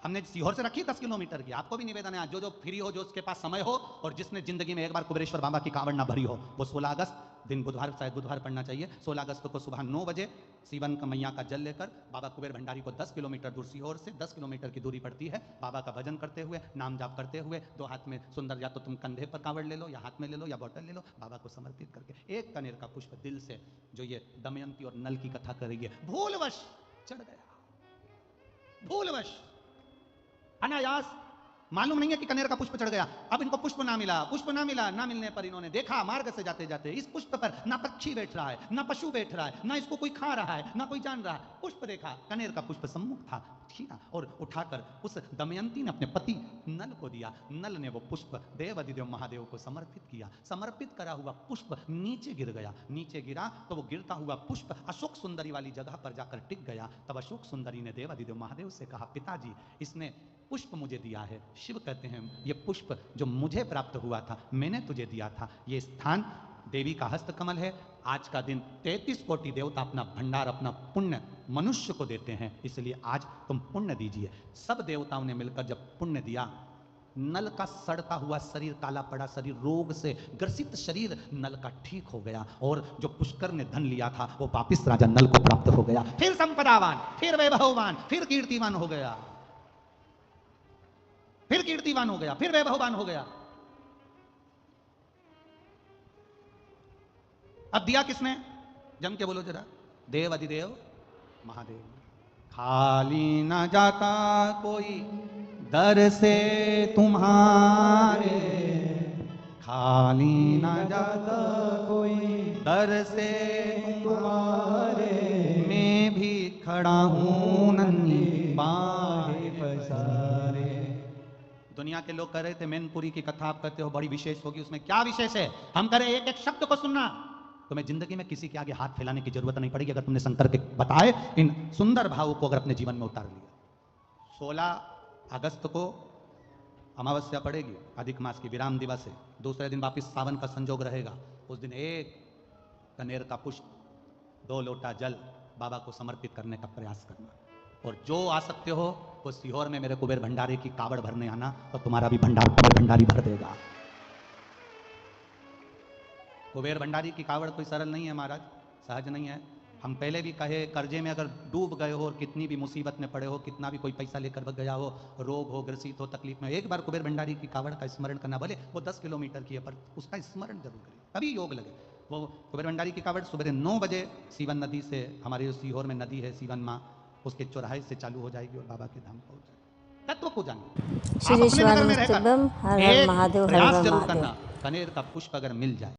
हमने सीहोर से रखी 10 किलोमीटर की। आपको भी निवेदन है, जो जो फ्री हो, जो उसके पास समय हो और जिसने जिंदगी में एक बार कुबेरेश्वर बाबा की कावड़ ना भरी हो, वो 16 अगस्त दिन बुधवार, शायद बुधवार पड़ना चाहिए, 16 अगस्त को सुबह 9 बजे सीवन का मैया का जल लेकर बाबा कुबेर भंडारी को 10 किलोमीटर दूर, सीहोर से 10 किलोमीटर की दूरी पड़ती है, बाबा का भजन करते हुए, नाम जाप करते हुए, दो हाथ में सुंदर, या तो तुम कंधे पर कावड़ ले लो या हाथ में ले लो या बोतल ले लो, बाबा को समर्पित करके एक कनेर का पुष्प दिल से, जो ये दमयंती और नल की कथा कर रही है, भूलवश चढ़ गया। भूलवश, अनायास, मालूम नहीं है कि कनेर का पुष्प चढ़ गया। अब इनको पुष्प ना मिला, पुष्प ना मिला, ना मिलने पर इन्होंने देखा मार्ग से जाते जाते इस पुष्प पर ना पक्षी बैठ रहा है, ना पशु बैठ रहा है, ना इसको कोई खा रहा है, ना कोई जान रहा है। पुष्प देखा, कनेर का पुष्प सम्मुख था, छीना और उठाकर उस दमयंती ने अपने पति नल को दिया। नल ने वो पुष्प देवादिदेव महादेव को समर्पित किया। समर्पित करा हुआ पुष्प नीचे गिर गया। नीचे गिरा तो वो गिरता हुआ पुष्प अशोक सुंदरी वाली जगह पर जाकर टिक गया। तब अशोक सुंदरी ने देवादिदेव महादेव से कहा, पिताजी इसने पुष्प मुझे दिया है। शिव कहते हैं, ये पुष्प जो मुझे प्राप्त हुआ था मैंने तुझे दिया था। ये स्थान देवी का हस्त कमल है। आज का दिन 33 कोटि देवता अपना भंडार, अपना पुण्य मनुष्य को देते हैं, इसलिए आज तुम पुण्य दीजिए। सब देवताओं ने मिलकर जब पुण्य दिया, नल का सड़ता हुआ शरीर, काला पड़ा शरीर, रोग से ग्रसित शरीर नल का ठीक हो गया, और जो पुष्कर ने धन लिया था वो वापिस राजा नल को प्राप्त हो गया। फिर संपदावान, फिर वैभववान, फिर कीर्तिवान हो गया, फिर कीर्तिवान हो गया, फिर वैभववान हो गया। अब दिया किसने? जम के बोलो जरा, देव अधिदेव महादेव। खाली न जाता कोई दर से तुम्हारे, खाली न जाता कोई दर से तुम्हारे, मैं भी खड़ा हूं नन्ही बाहें पसारे। दुनिया के लोग कह रहे थे मैनपुरी की कथा आप करते हो बड़ी विशेष होगी, उसमें क्या विशेष है? हम कह रहे एक एक शब्द को सुनना, तुम्हें जिंदगी में किसी के आगे हाथ फैलाने की जरूरत नहीं पड़ेगी अगर तुमने शंकर के बताए इन सुंदर भावों को अगर अपने जीवन में उतार लिया। 16 अगस्त को अमावस्या पड़ेगी, अधिक मास की विराम दिवस है। दूसरे दिन वापिस सावन का संजोग रहेगा। उस दिन एक कनेर का पुष्प, 2 लोटा जल बाबा को समर्पित करने का प्रयास करना। और जो आ सकते हो वो सीहोर में मेरे कुबेर भंडारी की कावड़ भरने आना, तो तुम्हारा भी भंडार कुबेर भंडारी भर देगा। कुबेर भंडारी की कावड़ कोई सरल नहीं है महाराज, सहज नहीं है। हम पहले भी कहे, कर्जे में अगर डूब गए हो और कितनी भी मुसीबत में पड़े हो, कितना भी कोई पैसा लेकर बच गया हो, रोग हो, ग्रसित हो, तकलीफ में, एक बार कुबेर भंडारी की कावड़ का स्मरण करना, भले वो 10 किलोमीटर की है पर उसका स्मरण जरूर करें, तभी योग लगे। वो कुबेर भंडारी की कावड़ सुबह 9 बजे सीवन नदी से, हमारे सीहोर में नदी है सीवन माँ, उसके चौराहे से चालू हो जाएगी और बाबा के धाम पहुंच जाएगी। तत्व को जानिए, श्री शिवानंद हर हर महादेव, हर प्रयास हर जरूर महादेव। करना, कनेर का पुष्प अगर मिल जाए